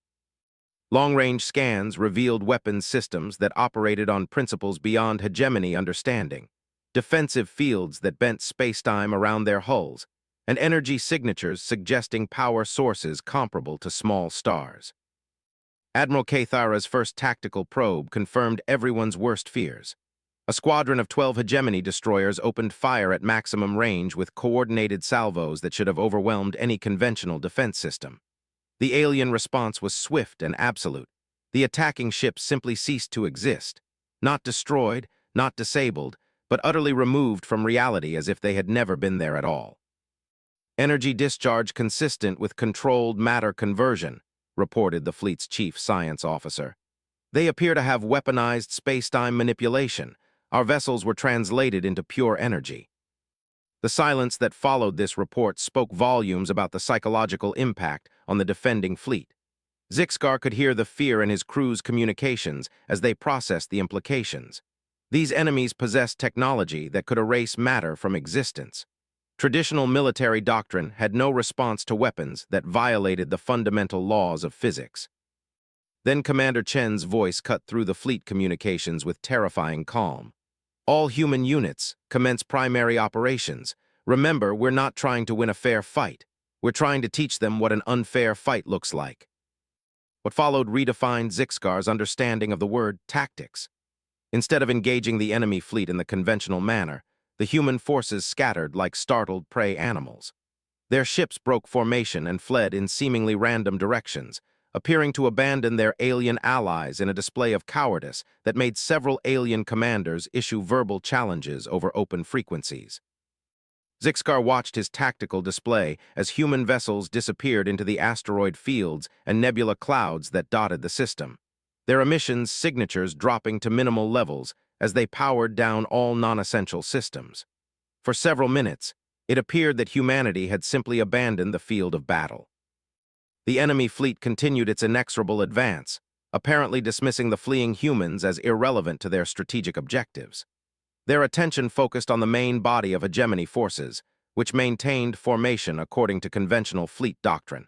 Long-range scans revealed weapons systems that operated on principles beyond hegemony understanding, defensive fields that bent spacetime around their hulls, and energy signatures suggesting power sources comparable to small stars. Admiral Cathara's first tactical probe confirmed everyone's worst fears. A squadron of 12 hegemony destroyers opened fire at maximum range with coordinated salvos that should have overwhelmed any conventional defense system. The alien response was swift and absolute. The attacking ships simply ceased to exist, not destroyed, not disabled, but utterly removed from reality as if they had never been there at all. Energy discharge consistent with controlled matter conversion, reported the fleet's chief science officer. They appear to have weaponized spacetime manipulation. Our vessels were translated into pure energy. The silence that followed this report spoke volumes about the psychological impact on the defending fleet. Zixcar could hear the fear in his crew's communications as they processed the implications. These enemies possessed technology that could erase matter from existence. Traditional military doctrine had no response to weapons that violated the fundamental laws of physics. Then Commander Chen's voice cut through the fleet communications with terrifying calm. All human units, commence primary operations. Remember, we're not trying to win a fair fight. We're trying to teach them what an unfair fight looks like. What followed redefined Zixcar's understanding of the word tactics. Instead of engaging the enemy fleet in the conventional manner, the human forces scattered like startled prey animals. Their ships broke formation and fled in seemingly random directions, appearing to abandon their alien allies in a display of cowardice that made several alien commanders issue verbal challenges over open frequencies. Zixcar watched his tactical display as human vessels disappeared into the asteroid fields and nebula clouds that dotted the system, their emissions signatures dropping to minimal levels as they powered down all non-essential systems. For several minutes, it appeared that humanity had simply abandoned the field of battle. The enemy fleet continued its inexorable advance, apparently dismissing the fleeing humans as irrelevant to their strategic objectives. Their attention focused on the main body of hegemony forces, which maintained formation according to conventional fleet doctrine.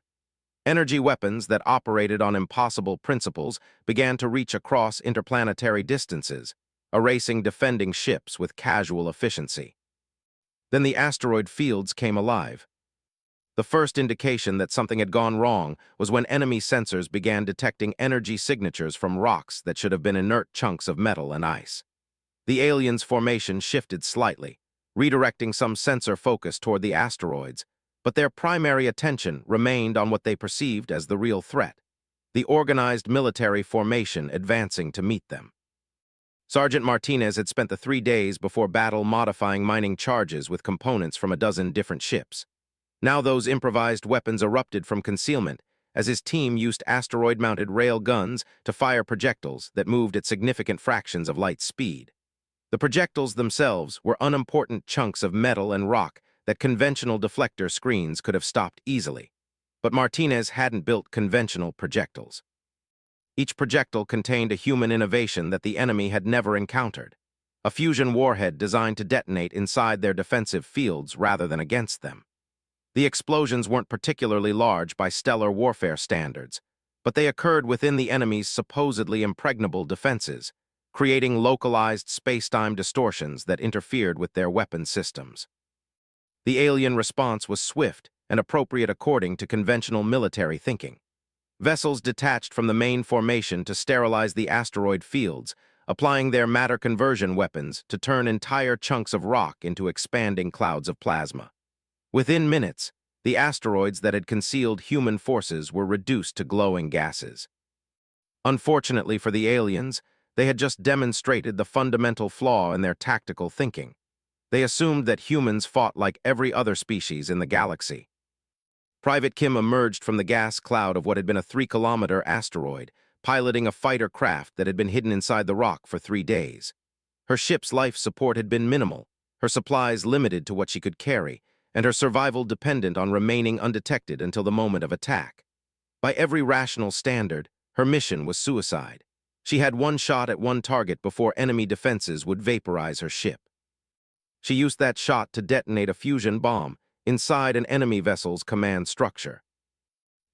Energy weapons that operated on impossible principles began to reach across interplanetary distances, erasing defending ships with casual efficiency. Then the asteroid fields came alive. The first indication that something had gone wrong was when enemy sensors began detecting energy signatures from rocks that should have been inert chunks of metal and ice. The aliens' formation shifted slightly, redirecting some sensor focus toward the asteroids, but their primary attention remained on what they perceived as the real threat, the organized military formation advancing to meet them. Sergeant Martinez had spent the 3 days before battle modifying mining charges with components from a dozen different ships. Now those improvised weapons erupted from concealment, as his team used asteroid-mounted rail guns to fire projectiles that moved at significant fractions of light speed. The projectiles themselves were unimportant chunks of metal and rock that conventional deflector screens could have stopped easily. But Martinez hadn't built conventional projectiles. Each projectile contained a human innovation that the enemy had never encountered. A fusion warhead designed to detonate inside their defensive fields rather than against them. The explosions weren't particularly large by stellar warfare standards, but they occurred within the enemy's supposedly impregnable defenses, creating localized space-time distortions that interfered with their weapon systems. The alien response was swift and appropriate according to conventional military thinking. Vessels detached from the main formation to sterilize the asteroid fields, applying their matter conversion weapons to turn entire chunks of rock into expanding clouds of plasma. Within minutes, the asteroids that had concealed human forces were reduced to glowing gases. Unfortunately for the aliens, they had just demonstrated the fundamental flaw in their tactical thinking. They assumed that humans fought like every other species in the galaxy. Private Kim emerged from the gas cloud of what had been a 3-kilometer asteroid, piloting a fighter craft that had been hidden inside the rock for 3 days. Her ship's life support had been minimal, her supplies limited to what she could carry, and her survival dependent on remaining undetected until the moment of attack. By every rational standard, her mission was suicide. She had one shot at one target before enemy defenses would vaporize her ship. She used that shot to detonate a fusion bomb inside an enemy vessel's command structure.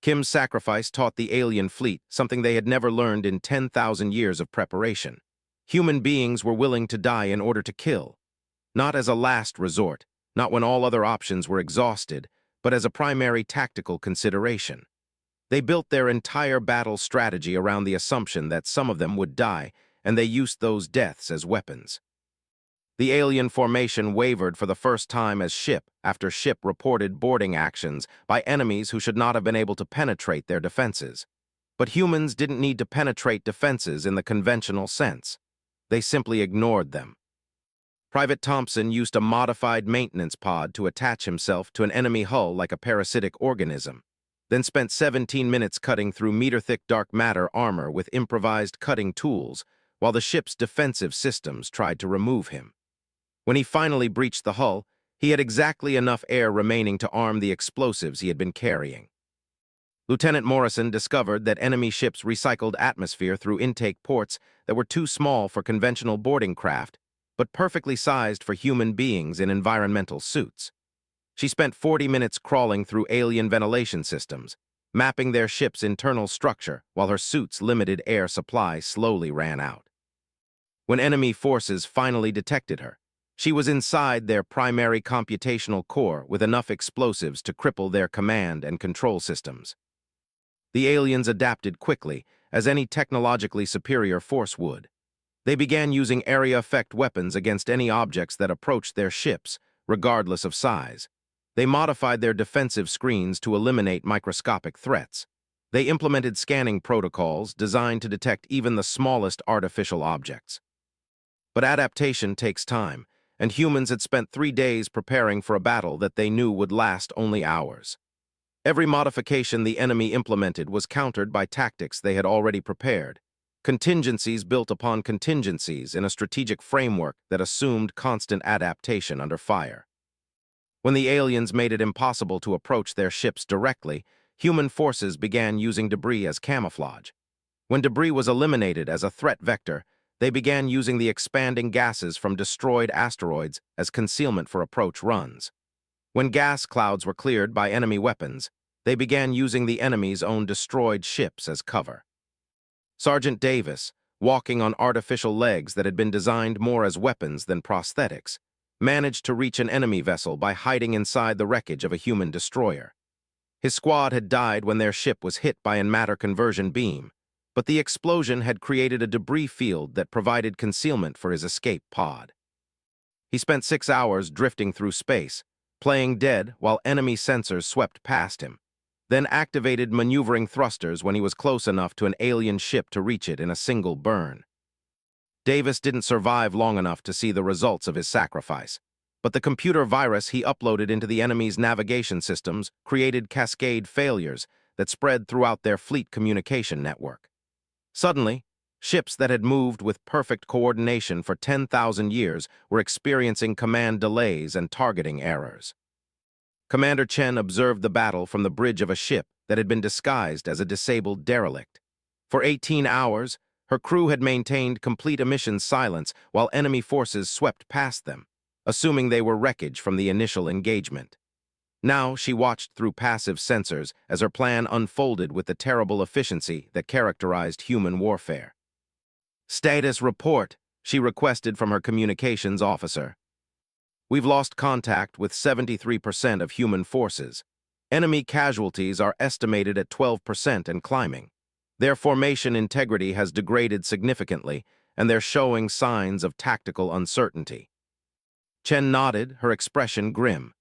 Kim's sacrifice taught the alien fleet something they had never learned in 10,000 years of preparation. Human beings were willing to die in order to kill, not as a last resort, not when all other options were exhausted, but as a primary tactical consideration. They built their entire battle strategy around the assumption that some of them would die, and they used those deaths as weapons. The alien formation wavered for the first time as ship after ship reported boarding actions by enemies who should not have been able to penetrate their defenses. But humans didn't need to penetrate defenses in the conventional sense. They simply ignored them. Private Thompson used a modified maintenance pod to attach himself to an enemy hull like a parasitic organism, then spent 17 minutes cutting through meter-thick dark matter armor with improvised cutting tools while the ship's defensive systems tried to remove him. When he finally breached the hull, he had exactly enough air remaining to arm the explosives he had been carrying. Lieutenant Morrison discovered that enemy ships recycled atmosphere through intake ports that were too small for conventional boarding craft, but perfectly sized for human beings in environmental suits. She spent 40 minutes crawling through alien ventilation systems, mapping their ship's internal structure while her suit's limited air supply slowly ran out. When enemy forces finally detected her, she was inside their primary computational core with enough explosives to cripple their command and control systems. The aliens adapted quickly, as any technologically superior force would. They began using area effect weapons against any objects that approached their ships, regardless of size. They modified their defensive screens to eliminate microscopic threats. They implemented scanning protocols designed to detect even the smallest artificial objects. But adaptation takes time, and humans had spent 3 days preparing for a battle that they knew would last only hours. Every modification the enemy implemented was countered by tactics they had already prepared, contingencies built upon contingencies in a strategic framework that assumed constant adaptation under fire. When the aliens made it impossible to approach their ships directly, human forces began using debris as camouflage. When debris was eliminated as a threat vector, they began using the expanding gases from destroyed asteroids as concealment for approach runs. When gas clouds were cleared by enemy weapons, they began using the enemy's own destroyed ships as cover. Sergeant Davis, walking on artificial legs that had been designed more as weapons than prosthetics, managed to reach an enemy vessel by hiding inside the wreckage of a human destroyer. His squad had died when their ship was hit by a matter conversion beam, but the explosion had created a debris field that provided concealment for his escape pod. He spent 6 hours drifting through space, playing dead while enemy sensors swept past him, then activated maneuvering thrusters when he was close enough to an alien ship to reach it in a single burn. Davis didn't survive long enough to see the results of his sacrifice, but the computer virus he uploaded into the enemy's navigation systems created cascade failures that spread throughout their fleet communication network. Suddenly, ships that had moved with perfect coordination for 10,000 years were experiencing command delays and targeting errors. Commander Chen observed the battle from the bridge of a ship that had been disguised as a disabled derelict. For 18 hours, her crew had maintained complete emissions silence while enemy forces swept past them, assuming they were wreckage from the initial engagement. Now she watched through passive sensors as her plan unfolded with the terrible efficiency that characterized human warfare. "Status report," she requested from her communications officer. "We've lost contact with 73% of human forces. Enemy casualties are estimated at 12% and climbing. Their formation integrity has degraded significantly, and they're showing signs of tactical uncertainty." Chen nodded, her expression grim.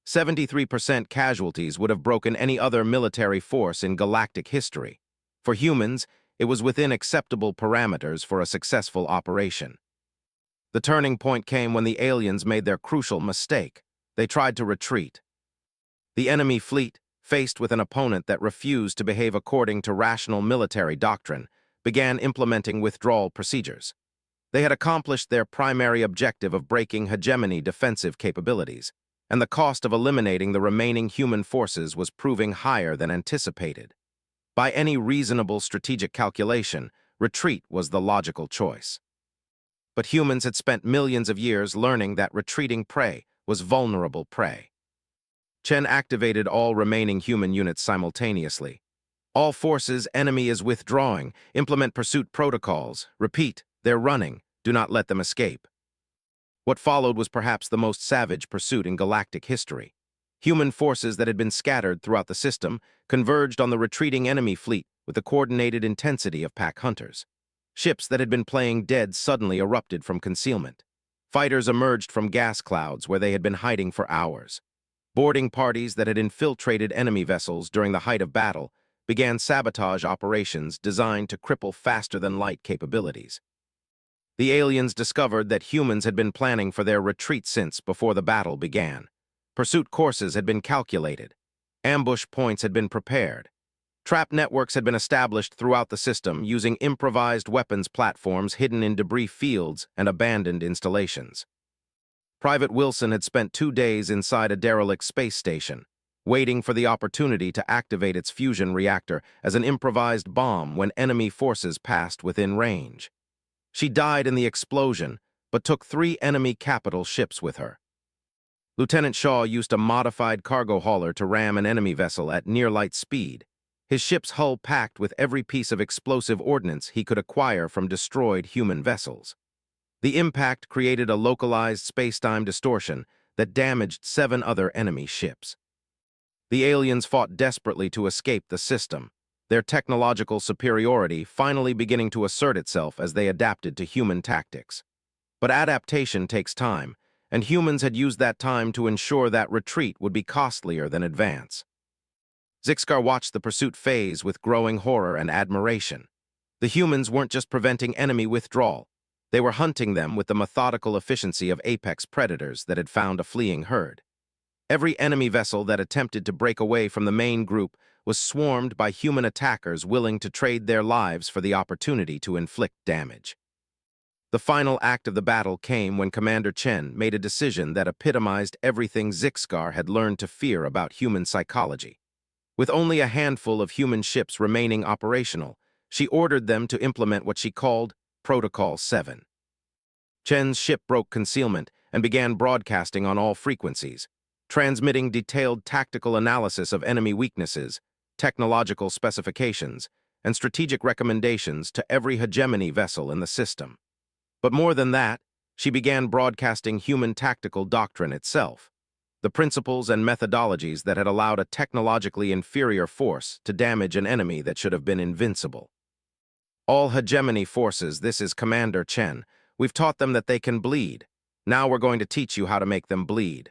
73% casualties would have broken any other military force in galactic history. For humans, it was within acceptable parameters for a successful operation. The turning point came when the aliens made their crucial mistake. They tried to retreat. The enemy fleet, faced with an opponent that refused to behave according to rational military doctrine, began implementing withdrawal procedures. They had accomplished their primary objective of breaking hegemony defensive capabilities, and the cost of eliminating the remaining human forces was proving higher than anticipated. By any reasonable strategic calculation, retreat was the logical choice. But humans had spent millions of years learning that retreating prey was vulnerable prey. Chen activated all remaining human units simultaneously. "All forces, enemy is withdrawing. Implement pursuit protocols. Repeat, they're running. Do not let them escape." What followed was perhaps the most savage pursuit in galactic history. Human forces that had been scattered throughout the system converged on the retreating enemy fleet with the coordinated intensity of pack hunters. Ships that had been playing dead suddenly erupted from concealment. Fighters emerged from gas clouds where they had been hiding for hours. Boarding parties that had infiltrated enemy vessels during the height of battle began sabotage operations designed to cripple faster-than-light capabilities. The aliens discovered that humans had been planning for their retreat since before the battle began. Pursuit courses had been calculated. Ambush points had been prepared. Trap networks had been established throughout the system using improvised weapons platforms hidden in debris fields and abandoned installations. Private Wilson had spent 2 days inside a derelict space station, waiting for the opportunity to activate its fusion reactor as an improvised bomb when enemy forces passed within range. She died in the explosion, but took 3 enemy capital ships with her. Lieutenant Shaw used a modified cargo hauler to ram an enemy vessel at near-light speed, his ship's hull packed with every piece of explosive ordnance he could acquire from destroyed human vessels. The impact created a localized space-time distortion that damaged 7 other enemy ships. The aliens fought desperately to escape the system, their technological superiority finally beginning to assert itself as they adapted to human tactics. But adaptation takes time, and humans had used that time to ensure that retreat would be costlier than advance. Zixcar watched the pursuit phase with growing horror and admiration. The humans weren't just preventing enemy withdrawal, they were hunting them with the methodical efficiency of apex predators that had found a fleeing herd. Every enemy vessel that attempted to break away from the main group was swarmed by human attackers willing to trade their lives for the opportunity to inflict damage. The final act of the battle came when Commander Chen made a decision that epitomized everything Zixcar had learned to fear about human psychology. With only a handful of human ships remaining operational, she ordered them to implement what she called Protocol 7. Chen's ship broke concealment and began broadcasting on all frequencies, transmitting detailed tactical analysis of enemy weaknesses, technological specifications, and strategic recommendations to every hegemony vessel in the system. But more than that, she began broadcasting human tactical doctrine itself, the principles and methodologies that had allowed a technologically inferior force to damage an enemy that should have been invincible. "All hegemony forces, this is Commander Chen. We've taught them that they can bleed. Now we're going to teach you how to make them bleed."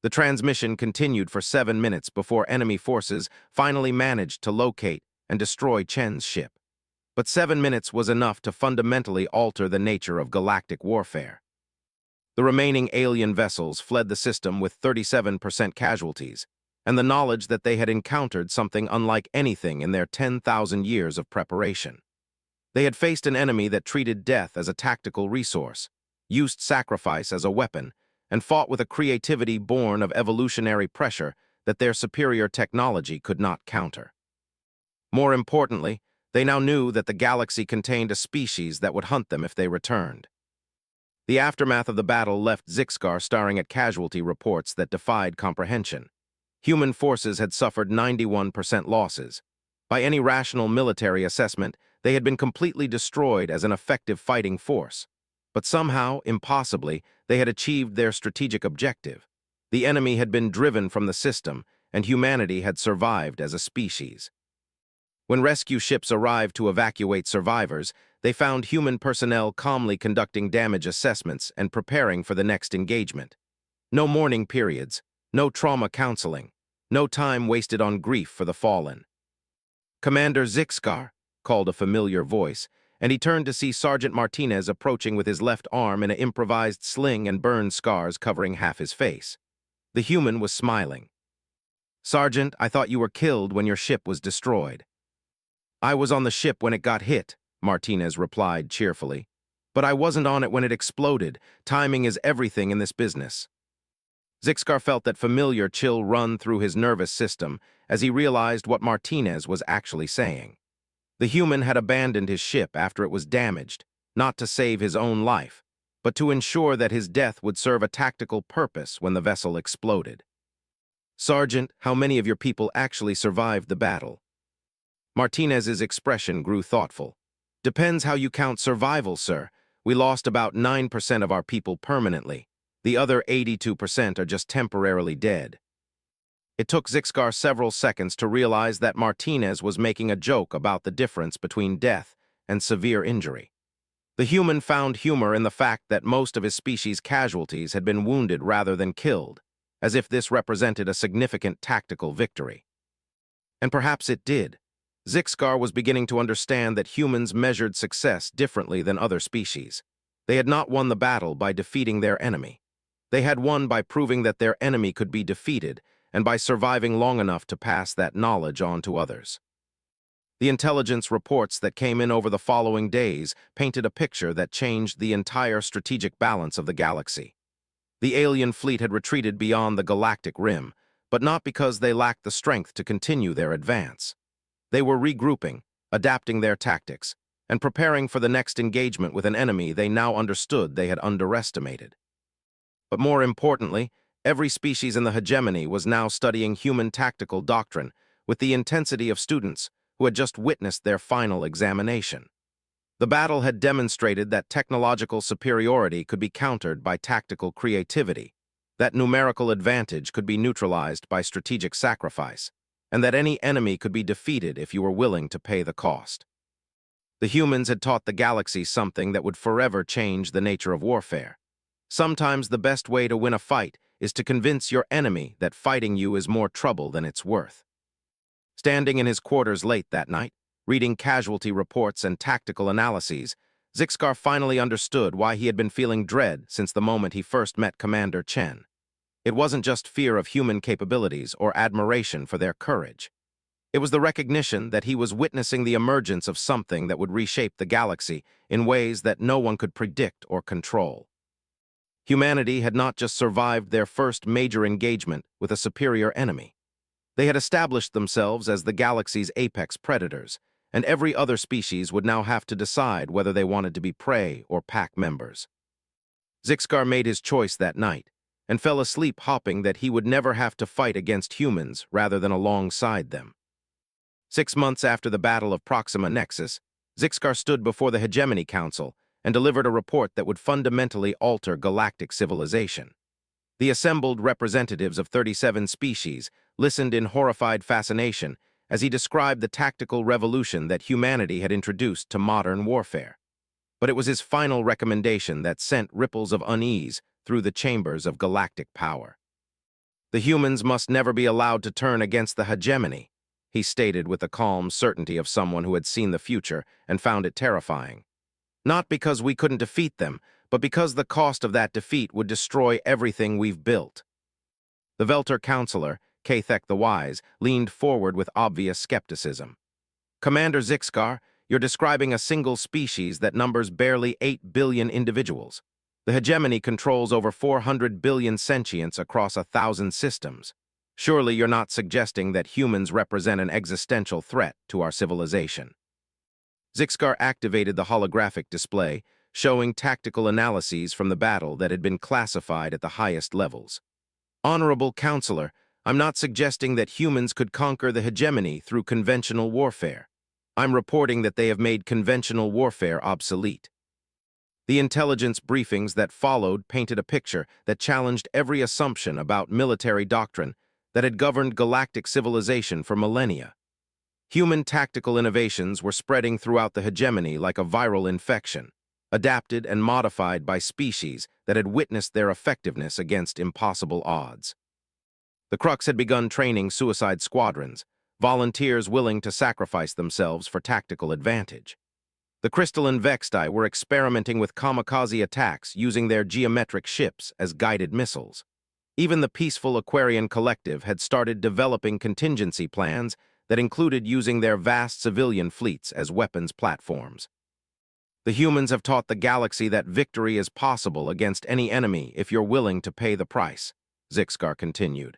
The transmission continued for 7 minutes before enemy forces finally managed to locate and destroy Chen's ship. But 7 minutes was enough to fundamentally alter the nature of galactic warfare. The remaining alien vessels fled the system with 37% casualties, and the knowledge that they had encountered something unlike anything in their 10,000 years of preparation. They had faced an enemy that treated death as a tactical resource, used sacrifice as a weapon, and fought with a creativity born of evolutionary pressure that their superior technology could not counter. More importantly, they now knew that the galaxy contained a species that would hunt them if they returned. The aftermath of the battle left Zixcar staring at casualty reports that defied comprehension. Human forces had suffered 91% losses. By any rational military assessment, they had been completely destroyed as an effective fighting force. But somehow, impossibly, they had achieved their strategic objective. The enemy had been driven from the system, and humanity had survived as a species. When rescue ships arrived to evacuate survivors, they found human personnel calmly conducting damage assessments and preparing for the next engagement. No mourning periods, no trauma counseling, no time wasted on grief for the fallen. "Commander Zixcar," called a familiar voice, and he turned to see Sergeant Martinez approaching with his left arm in an improvised sling and burn scars covering half his face. The human was smiling. "Sergeant, I thought you were killed when your ship was destroyed." "I was on the ship when it got hit," Martinez replied cheerfully. "But I wasn't on it when it exploded. Timing is everything in this business." Zixcar felt that familiar chill run through his nervous system as he realized what Martinez was actually saying. The human had abandoned his ship after it was damaged, not to save his own life, but to ensure that his death would serve a tactical purpose when the vessel exploded. "Sergeant, how many of your people actually survived the battle?" Martinez's expression grew thoughtful. "Depends how you count survival, sir. We lost about 9% of our people permanently. The other 82% are just temporarily dead." It took Zixcar several seconds to realize that Martinez was making a joke about the difference between death and severe injury. The human found humor in the fact that most of his species' casualties had been wounded rather than killed, as if this represented a significant tactical victory. And perhaps it did. Zixcar was beginning to understand that humans measured success differently than other species. They had not won the battle by defeating their enemy. They had won by proving that their enemy could be defeated and by surviving long enough to pass that knowledge on to others. The intelligence reports that came in over the following days painted a picture that changed the entire strategic balance of the galaxy. The alien fleet had retreated beyond the galactic rim, but not because they lacked the strength to continue their advance. They were regrouping, adapting their tactics, and preparing for the next engagement with an enemy they now understood they had underestimated. But more importantly, every species in the hegemony was now studying human tactical doctrine with the intensity of students who had just witnessed their final examination. The battle had demonstrated that technological superiority could be countered by tactical creativity, that numerical advantage could be neutralized by strategic sacrifice, and that any enemy could be defeated if you were willing to pay the cost. The humans had taught the galaxy something that would forever change the nature of warfare. Sometimes the best way to win a fight is to convince your enemy that fighting you is more trouble than it's worth. Standing in his quarters late that night, reading casualty reports and tactical analyses, Zixcar finally understood why he had been feeling dread since the moment he first met Commander Chen. It wasn't just fear of human capabilities or admiration for their courage. It was the recognition that he was witnessing the emergence of something that would reshape the galaxy in ways that no one could predict or control. Humanity had not just survived their first major engagement with a superior enemy. They had established themselves as the galaxy's apex predators, and every other species would now have to decide whether they wanted to be prey or pack members. Zixcar made his choice that night, and fell asleep hoping that he would never have to fight against humans rather than alongside them. 6 months after the Battle of Proxima Nexus, Zixcar stood before the Hegemony Council and delivered a report that would fundamentally alter galactic civilization. The assembled representatives of 37 species listened in horrified fascination as he described the tactical revolution that humanity had introduced to modern warfare. But it was his final recommendation that sent ripples of unease through the chambers of galactic power. "The humans must never be allowed to turn against the hegemony," he stated with the calm certainty of someone who had seen the future and found it terrifying. "Not because we couldn't defeat them, but because the cost of that defeat would destroy everything we've built." The Velter counselor, Kathek the Wise, leaned forward with obvious skepticism. Commander Zixkar, you're describing a single species that numbers barely 8 billion individuals. The hegemony controls over 400 billion sentients across 1,000 systems. Surely you're not suggesting that humans represent an existential threat to our civilization. Zixkar activated the holographic display, showing tactical analyses from the battle that had been classified at the highest levels. Honorable Counselor, I'm not suggesting that humans could conquer the hegemony through conventional warfare. I'm reporting that they have made conventional warfare obsolete. The intelligence briefings that followed painted a picture that challenged every assumption about military doctrine that had governed galactic civilization for millennia. Human tactical innovations were spreading throughout the hegemony like a viral infection, adapted and modified by species that had witnessed their effectiveness against impossible odds. The Crux had begun training suicide squadrons, volunteers willing to sacrifice themselves for tactical advantage. The crystalline Vexti were experimenting with kamikaze attacks using their geometric ships as guided missiles. Even the peaceful Aquarian Collective had started developing contingency plans that included using their vast civilian fleets as weapons platforms. The humans have taught the galaxy that victory is possible against any enemy if you're willing to pay the price, Zixkar continued.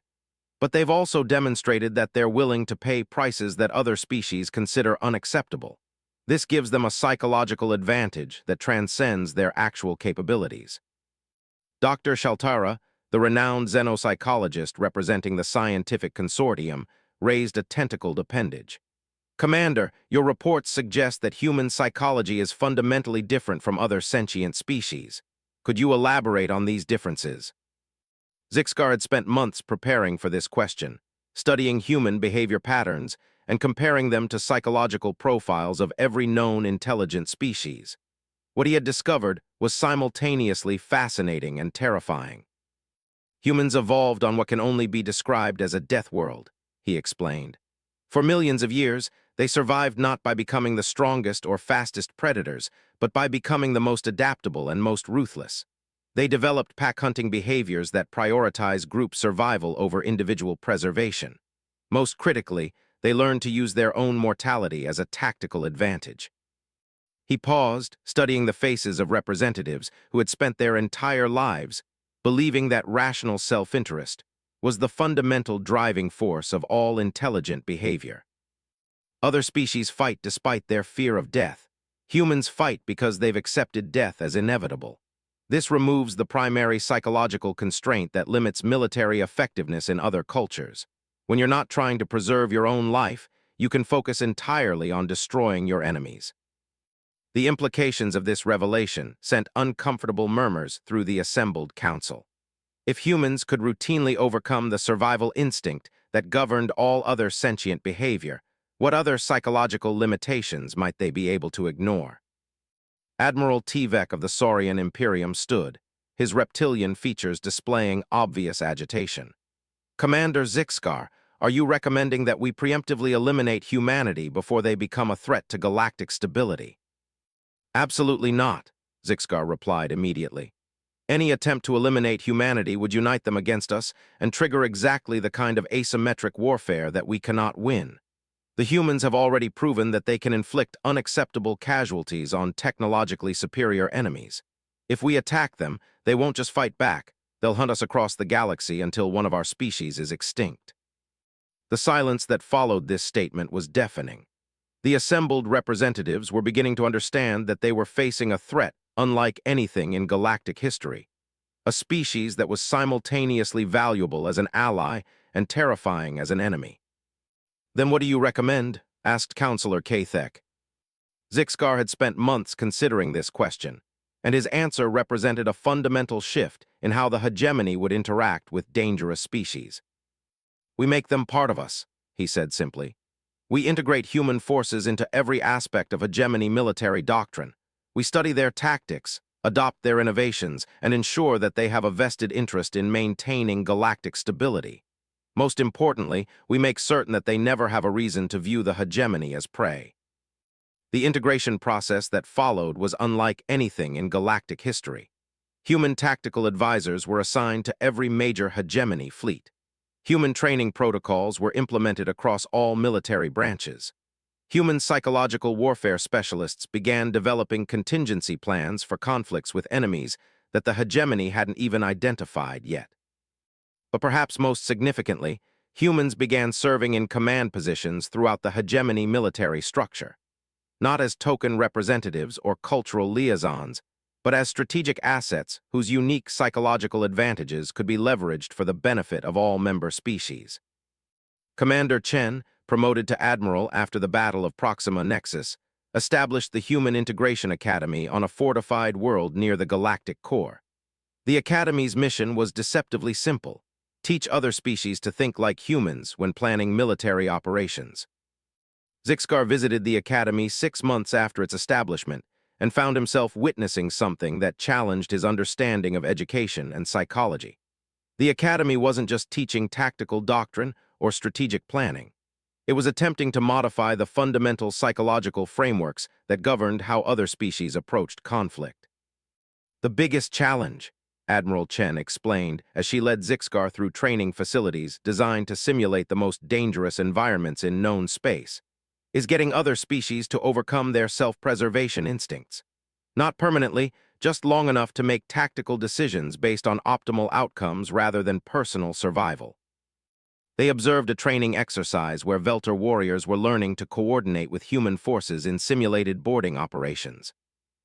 But they've also demonstrated that they're willing to pay prices that other species consider unacceptable. This gives them a psychological advantage that transcends their actual capabilities. Dr. Shaltara, the renowned xenopsychologist representing the scientific consortium, raised a tentacled appendage. Commander, your reports suggest that human psychology is fundamentally different from other sentient species. Could you elaborate on these differences? Zixkar had spent months preparing for this question, studying human behavior patterns and comparing them to psychological profiles of every known intelligent species. What he had discovered was simultaneously fascinating and terrifying. Humans evolved on what can only be described as a death world, he explained. For millions of years, they survived not by becoming the strongest or fastest predators, but by becoming the most adaptable and most ruthless. They developed pack-hunting behaviors that prioritize group survival over individual preservation. Most critically, they learned to use their own mortality as a tactical advantage. He paused, studying the faces of representatives who had spent their entire lives believing that rational self-interest was the fundamental driving force of all intelligent behavior. Other species fight despite their fear of death. Humans fight because they've accepted death as inevitable. This removes the primary psychological constraint that limits military effectiveness in other cultures. When you're not trying to preserve your own life, you can focus entirely on destroying your enemies. The implications of this revelation sent uncomfortable murmurs through the assembled council. If humans could routinely overcome the survival instinct that governed all other sentient behavior, what other psychological limitations might they be able to ignore? Admiral Tivek of the Saurian Imperium stood, his reptilian features displaying obvious agitation. Commander Zixkar, are you recommending that we preemptively eliminate humanity before they become a threat to galactic stability? Absolutely not, Zixkar replied immediately. Any attempt to eliminate humanity would unite them against us and trigger exactly the kind of asymmetric warfare that we cannot win. The humans have already proven that they can inflict unacceptable casualties on technologically superior enemies. If we attack them, they won't just fight back, they'll hunt us across the galaxy until one of our species is extinct. The silence that followed this statement was deafening. The assembled representatives were beginning to understand that they were facing a threat unlike anything in galactic history. A species that was simultaneously valuable as an ally and terrifying as an enemy. Then what do you recommend? Asked Counselor Kathek. Zixkar had spent months considering this question, and his answer represented a fundamental shift in how the hegemony would interact with dangerous species. We make them part of us, he said simply. We integrate human forces into every aspect of hegemony military doctrine. We study their tactics, adopt their innovations, and ensure that they have a vested interest in maintaining galactic stability. Most importantly, we make certain that they never have a reason to view the hegemony as prey. The integration process that followed was unlike anything in galactic history. Human tactical advisors were assigned to every major hegemony fleet. Human training protocols were implemented across all military branches. Human psychological warfare specialists began developing contingency plans for conflicts with enemies that the hegemony hadn't even identified yet. But perhaps most significantly, humans began serving in command positions throughout the hegemony military structure, not as token representatives or cultural liaisons, but as strategic assets whose unique psychological advantages could be leveraged for the benefit of all member species. Commander Chen, promoted to admiral after the Battle of Proxima Nexus, established the Human Integration Academy on a fortified world near the galactic core. The Academy's mission was deceptively simple: teach other species to think like humans when planning military operations. Zixcar visited the Academy 6 months after its establishment and found himself witnessing something that challenged his understanding of education and psychology. The Academy wasn't just teaching tactical doctrine or strategic planning. It was attempting to modify the fundamental psychological frameworks that governed how other species approached conflict. The biggest challenge, Admiral Chen explained as she led Zixcar through training facilities designed to simulate the most dangerous environments in known space, is getting other species to overcome their self-preservation instincts. Not permanently, just long enough to make tactical decisions based on optimal outcomes rather than personal survival. They observed a training exercise where Velter warriors were learning to coordinate with human forces in simulated boarding operations.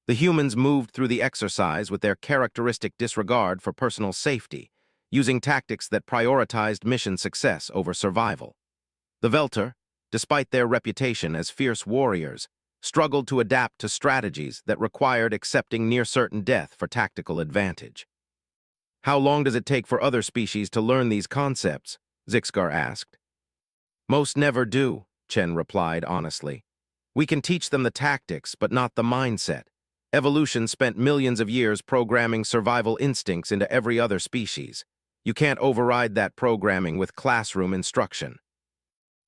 The humans moved through the exercise with their characteristic disregard for personal safety, using tactics that prioritized mission success over survival. The Velter, despite their reputation as fierce warriors, struggled to adapt to strategies that required accepting near-certain death for tactical advantage. "How long does it take for other species to learn these concepts?" Zixcar asked. "Most never do," Chen replied honestly. "We can teach them the tactics, but not the mindset. Evolution spent millions of years programming survival instincts into every other species. You can't override that programming with classroom instruction."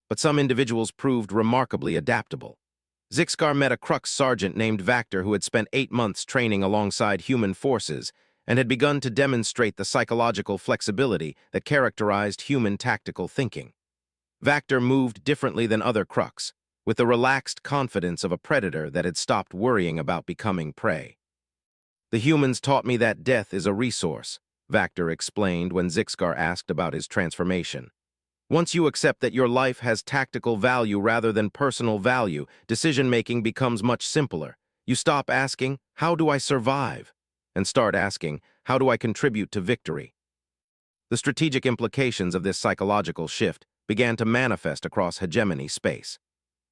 But some individuals proved remarkably adaptable. Zixcar met a Crux sergeant named Vactor who had spent 8 months training alongside human forces and had begun to demonstrate the psychological flexibility that characterized human tactical thinking. Vactor moved differently than other Crux, with the relaxed confidence of a predator that had stopped worrying about becoming prey. "The humans taught me that death is a resource," Vactor explained when Zixcar asked about his transformation. "Once you accept that your life has tactical value rather than personal value, decision-making becomes much simpler. You stop asking, 'How do I survive?' and start asking, 'How do I contribute to victory?'" The strategic implications of this psychological shift began to manifest across hegemony space.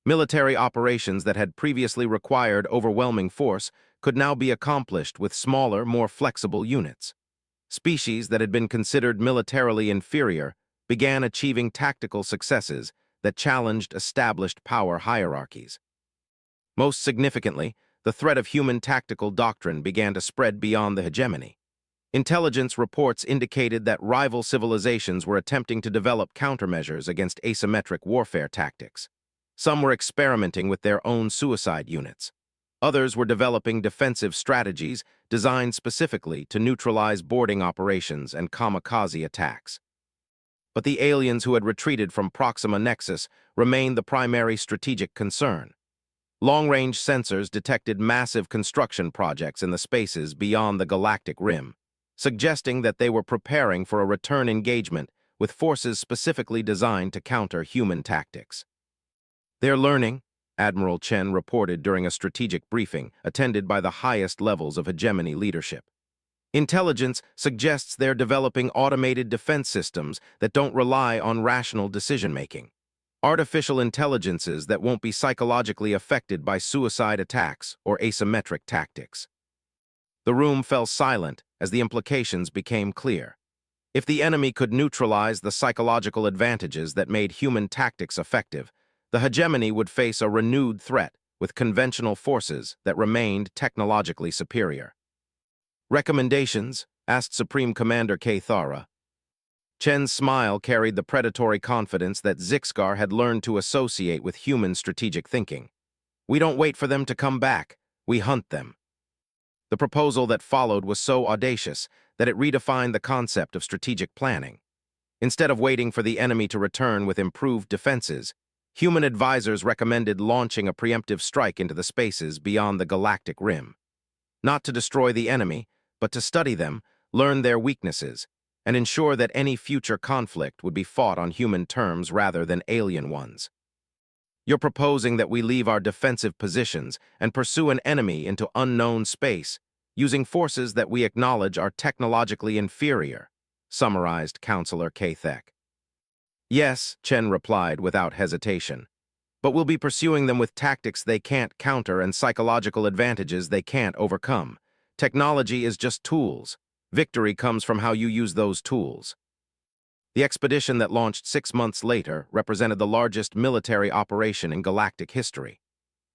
Military operations that had previously required overwhelming force could now be accomplished with smaller, more flexible units. Species that had been considered militarily inferior began achieving tactical successes that challenged established power hierarchies. Most significantly, the threat of human tactical doctrine began to spread beyond the hegemony. Intelligence reports indicated that rival civilizations were attempting to develop countermeasures against asymmetric warfare tactics. Some were experimenting with their own suicide units. Others were developing defensive strategies designed specifically to neutralize boarding operations and kamikaze attacks. But the aliens who had retreated from Proxima Nexus remained the primary strategic concern. Long-range sensors detected massive construction projects in the spaces beyond the galactic rim, suggesting that they were preparing for a return engagement with forces specifically designed to counter human tactics. "They're learning," Admiral Chen reported during a strategic briefing attended by the highest levels of hegemony leadership. "Intelligence suggests they're developing automated defense systems that don't rely on rational decision-making. Artificial intelligences that won't be psychologically affected by suicide attacks or asymmetric tactics." The room fell silent as the implications became clear. If the enemy could neutralize the psychological advantages that made human tactics effective, the hegemony would face a renewed threat with conventional forces that remained technologically superior. "Recommendations?" asked Supreme Commander Thara. Chen's smile carried the predatory confidence that Zixcar had learned to associate with human strategic thinking. "We don't wait for them to come back, we hunt them." The proposal that followed was so audacious that it redefined the concept of strategic planning. Instead of waiting for the enemy to return with improved defenses, human advisors recommended launching a preemptive strike into the spaces beyond the galactic rim. Not to destroy the enemy, but to study them, learn their weaknesses, and ensure that any future conflict would be fought on human terms rather than alien ones. You're proposing that we leave our defensive positions and pursue an enemy into unknown space, using forces that we acknowledge are technologically inferior, summarized Counselor Kathek. Yes, Chen replied without hesitation, but we'll be pursuing them with tactics they can't counter and psychological advantages they can't overcome. Technology is just tools. Victory comes from how you use those tools. The expedition that launched 6 months later represented the largest military operation in galactic history.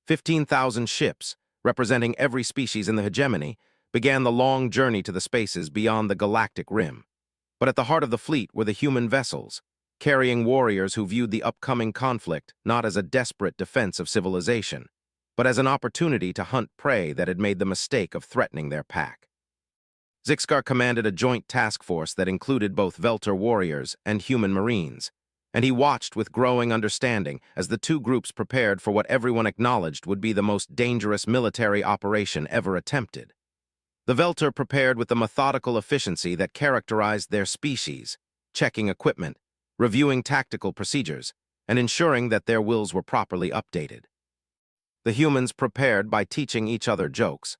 15,000 ships, representing every species in the hegemony, began the long journey to the spaces beyond the galactic rim. But at the heart of the fleet were the human vessels, carrying warriors who viewed the upcoming conflict not as a desperate defense of civilization, but as an opportunity to hunt prey that had made the mistake of threatening their pack. Zixcar commanded a joint task force that included both Velter warriors and human marines, and he watched with growing understanding as the two groups prepared for what everyone acknowledged would be the most dangerous military operation ever attempted. The Velter prepared with the methodical efficiency that characterized their species, checking equipment, reviewing tactical procedures, and ensuring that their wills were properly updated. The humans prepared by teaching each other jokes.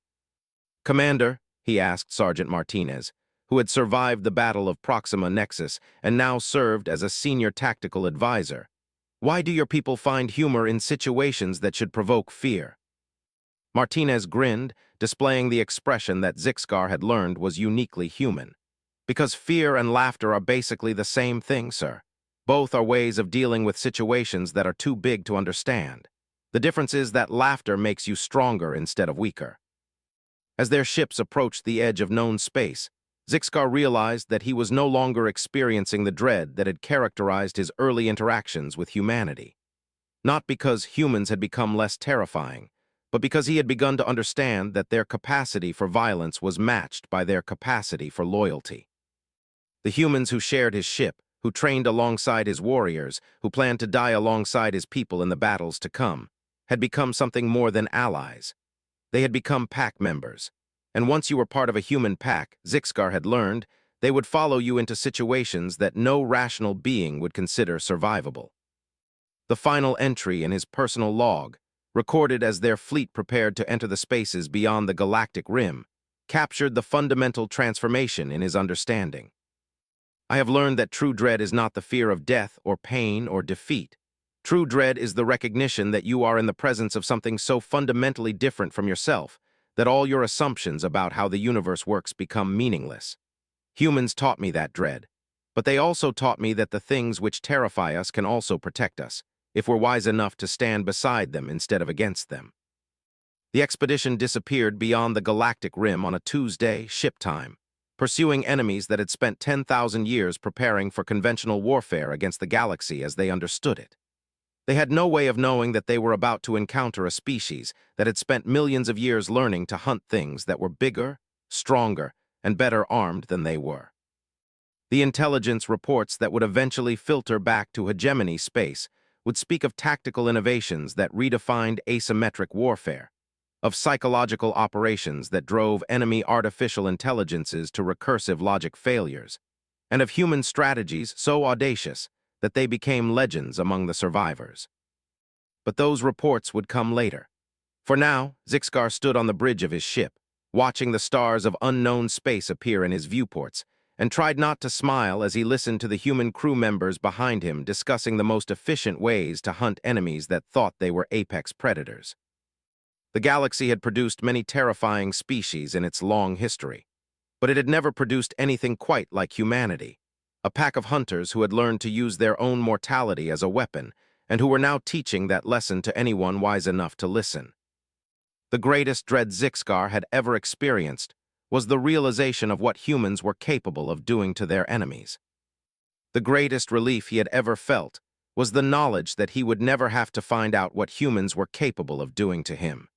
"Commander," he asked Sergeant Martinez, who had survived the Battle of Proxima Nexus and now served as a senior tactical advisor, "why do your people find humor in situations that should provoke fear?" Martinez grinned, displaying the expression that Zixcar had learned was uniquely human. "Because fear and laughter are basically the same thing, sir. Both are ways of dealing with situations that are too big to understand. The difference is that laughter makes you stronger instead of weaker." As their ships approached the edge of known space, Zixcar realized that he was no longer experiencing the dread that had characterized his early interactions with humanity. Not because humans had become less terrifying, but because he had begun to understand that their capacity for violence was matched by their capacity for loyalty. The humans who shared his ship, who trained alongside his warriors, who planned to die alongside his people in the battles to come, had become something more than allies. They had become pack members, and once you were part of a human pack, Zixcar had learned, they would follow you into situations that no rational being would consider survivable. The final entry in his personal log, recorded as their fleet prepared to enter the spaces beyond the galactic rim, captured the fundamental transformation in his understanding. "I have learned that true dread is not the fear of death or pain or defeat. True dread is the recognition that you are in the presence of something so fundamentally different from yourself that all your assumptions about how the universe works become meaningless. Humans taught me that dread, but they also taught me that the things which terrify us can also protect us, if we're wise enough to stand beside them instead of against them." The expedition disappeared beyond the galactic rim on a Tuesday, ship time, pursuing enemies that had spent 10,000 years preparing for conventional warfare against the galaxy as they understood it. They had no way of knowing that they were about to encounter a species that had spent millions of years learning to hunt things that were bigger, stronger, and better armed than they were. The intelligence reports that would eventually filter back to hegemony space would speak of tactical innovations that redefined asymmetric warfare, of psychological operations that drove enemy artificial intelligences to recursive logic failures, and of human strategies so audacious that they became legends among the survivors. But those reports would come later. For now, Zixcar stood on the bridge of his ship, watching the stars of unknown space appear in his viewports, and tried not to smile as he listened to the human crew members behind him discussing the most efficient ways to hunt enemies that thought they were apex predators. The galaxy had produced many terrifying species in its long history, but it had never produced anything quite like humanity. A pack of hunters who had learned to use their own mortality as a weapon, and who were now teaching that lesson to anyone wise enough to listen. The greatest dread Zixcar had ever experienced was the realization of what humans were capable of doing to their enemies. The greatest relief he had ever felt was the knowledge that he would never have to find out what humans were capable of doing to him.